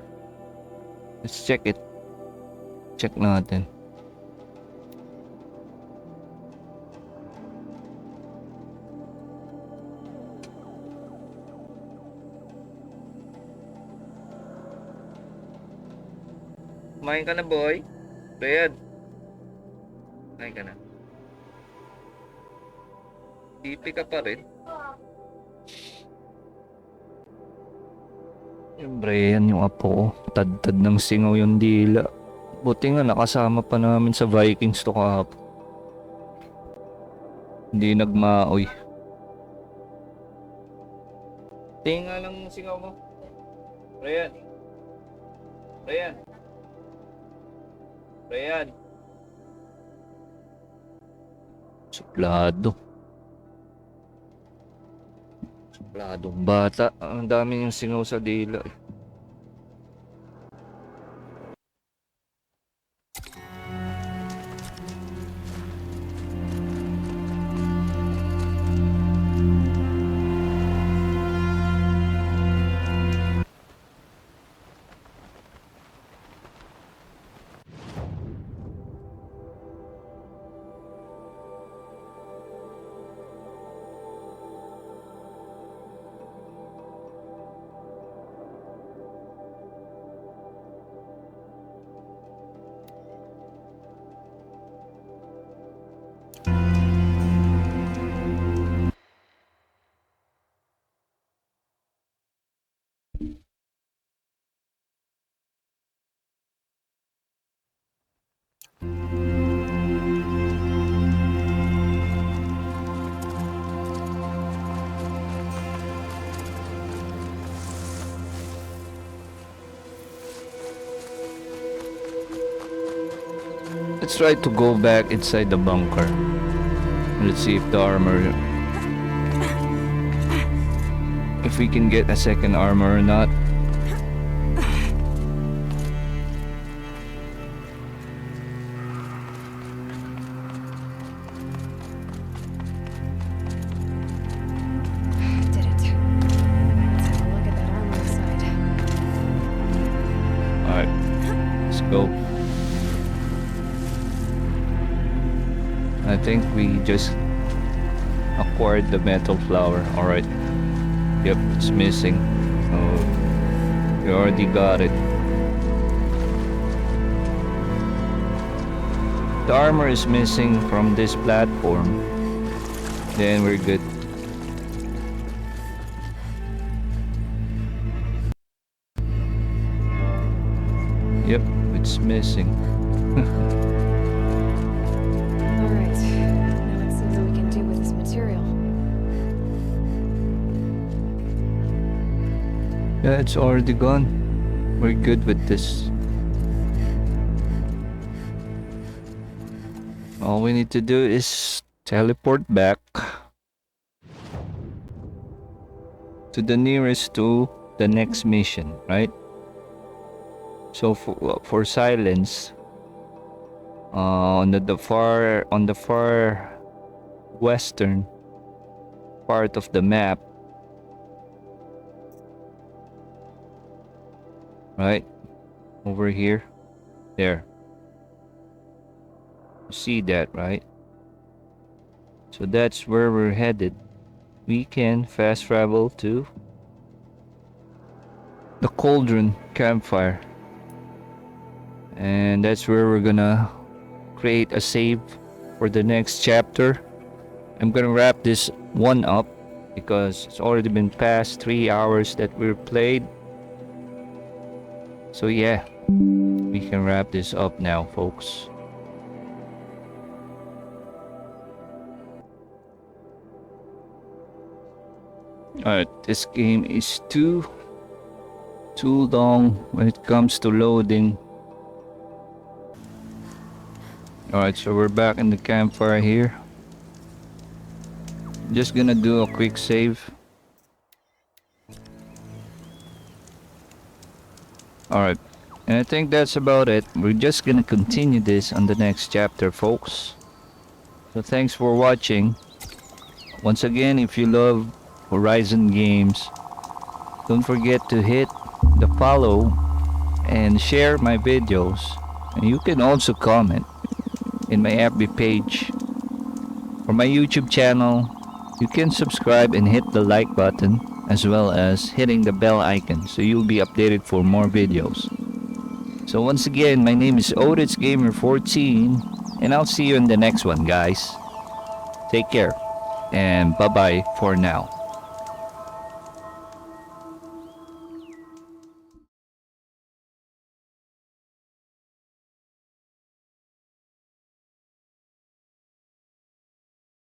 Let's check it. Check natin. Kumain ka na, boy? Red. Kumain ka na. Pipi ka pa rin. Yung Brian, yung apo ko. Tad-tad ng singaw yung dila. Buti nga nakasama pa namin sa Vikings to kahapon. Hindi nagmaoy. Tinga lang yung singaw mo. Brian. Brian. Brian. Suplado. Supladong bata. Ang dami yung singaw sa dila. Let's try to go back inside the bunker. Let's see if the armor... if we can get a second armor or not. Did it. Let's have a look at that armor side. Alright, let's go. I think we just acquired the metal flower. Alright. Yep, it's missing. So we already got it. The armor is missing from this platform. Then we're good. Yep, it's missing. Alright, now let's see what we can do with this material. Yeah, it's already gone. We're good with this. All we need to do is teleport back to the nearest to the next mission, right? So for silence, on the far western part of the map, right over here, there. You see that, right? So that's where we're headed. We can fast travel to the Cauldron campfire, and that's where we're gonna create a save for the next chapter. I'm gonna wrap this one up because it's already been past 3 hours that we've played. So yeah, we can wrap this up now, folks. Alright, this game is too long when it comes to loading. Alright, so we're back in the campfire here. Just gonna do a quick save. Alright, and I think that's about it. We're just gonna continue this on the next chapter, folks. So thanks for watching. Once again, if you love Horizon games, don't forget to hit the follow and share my videos. And you can also comment in my FB page. For my YouTube channel, you can subscribe and hit the like button, as well as hitting the bell icon so you'll be updated for more videos. So once again, my name is Otis Gamer 14, and I'll see you in the next one, guys. Take care, and bye-bye for now.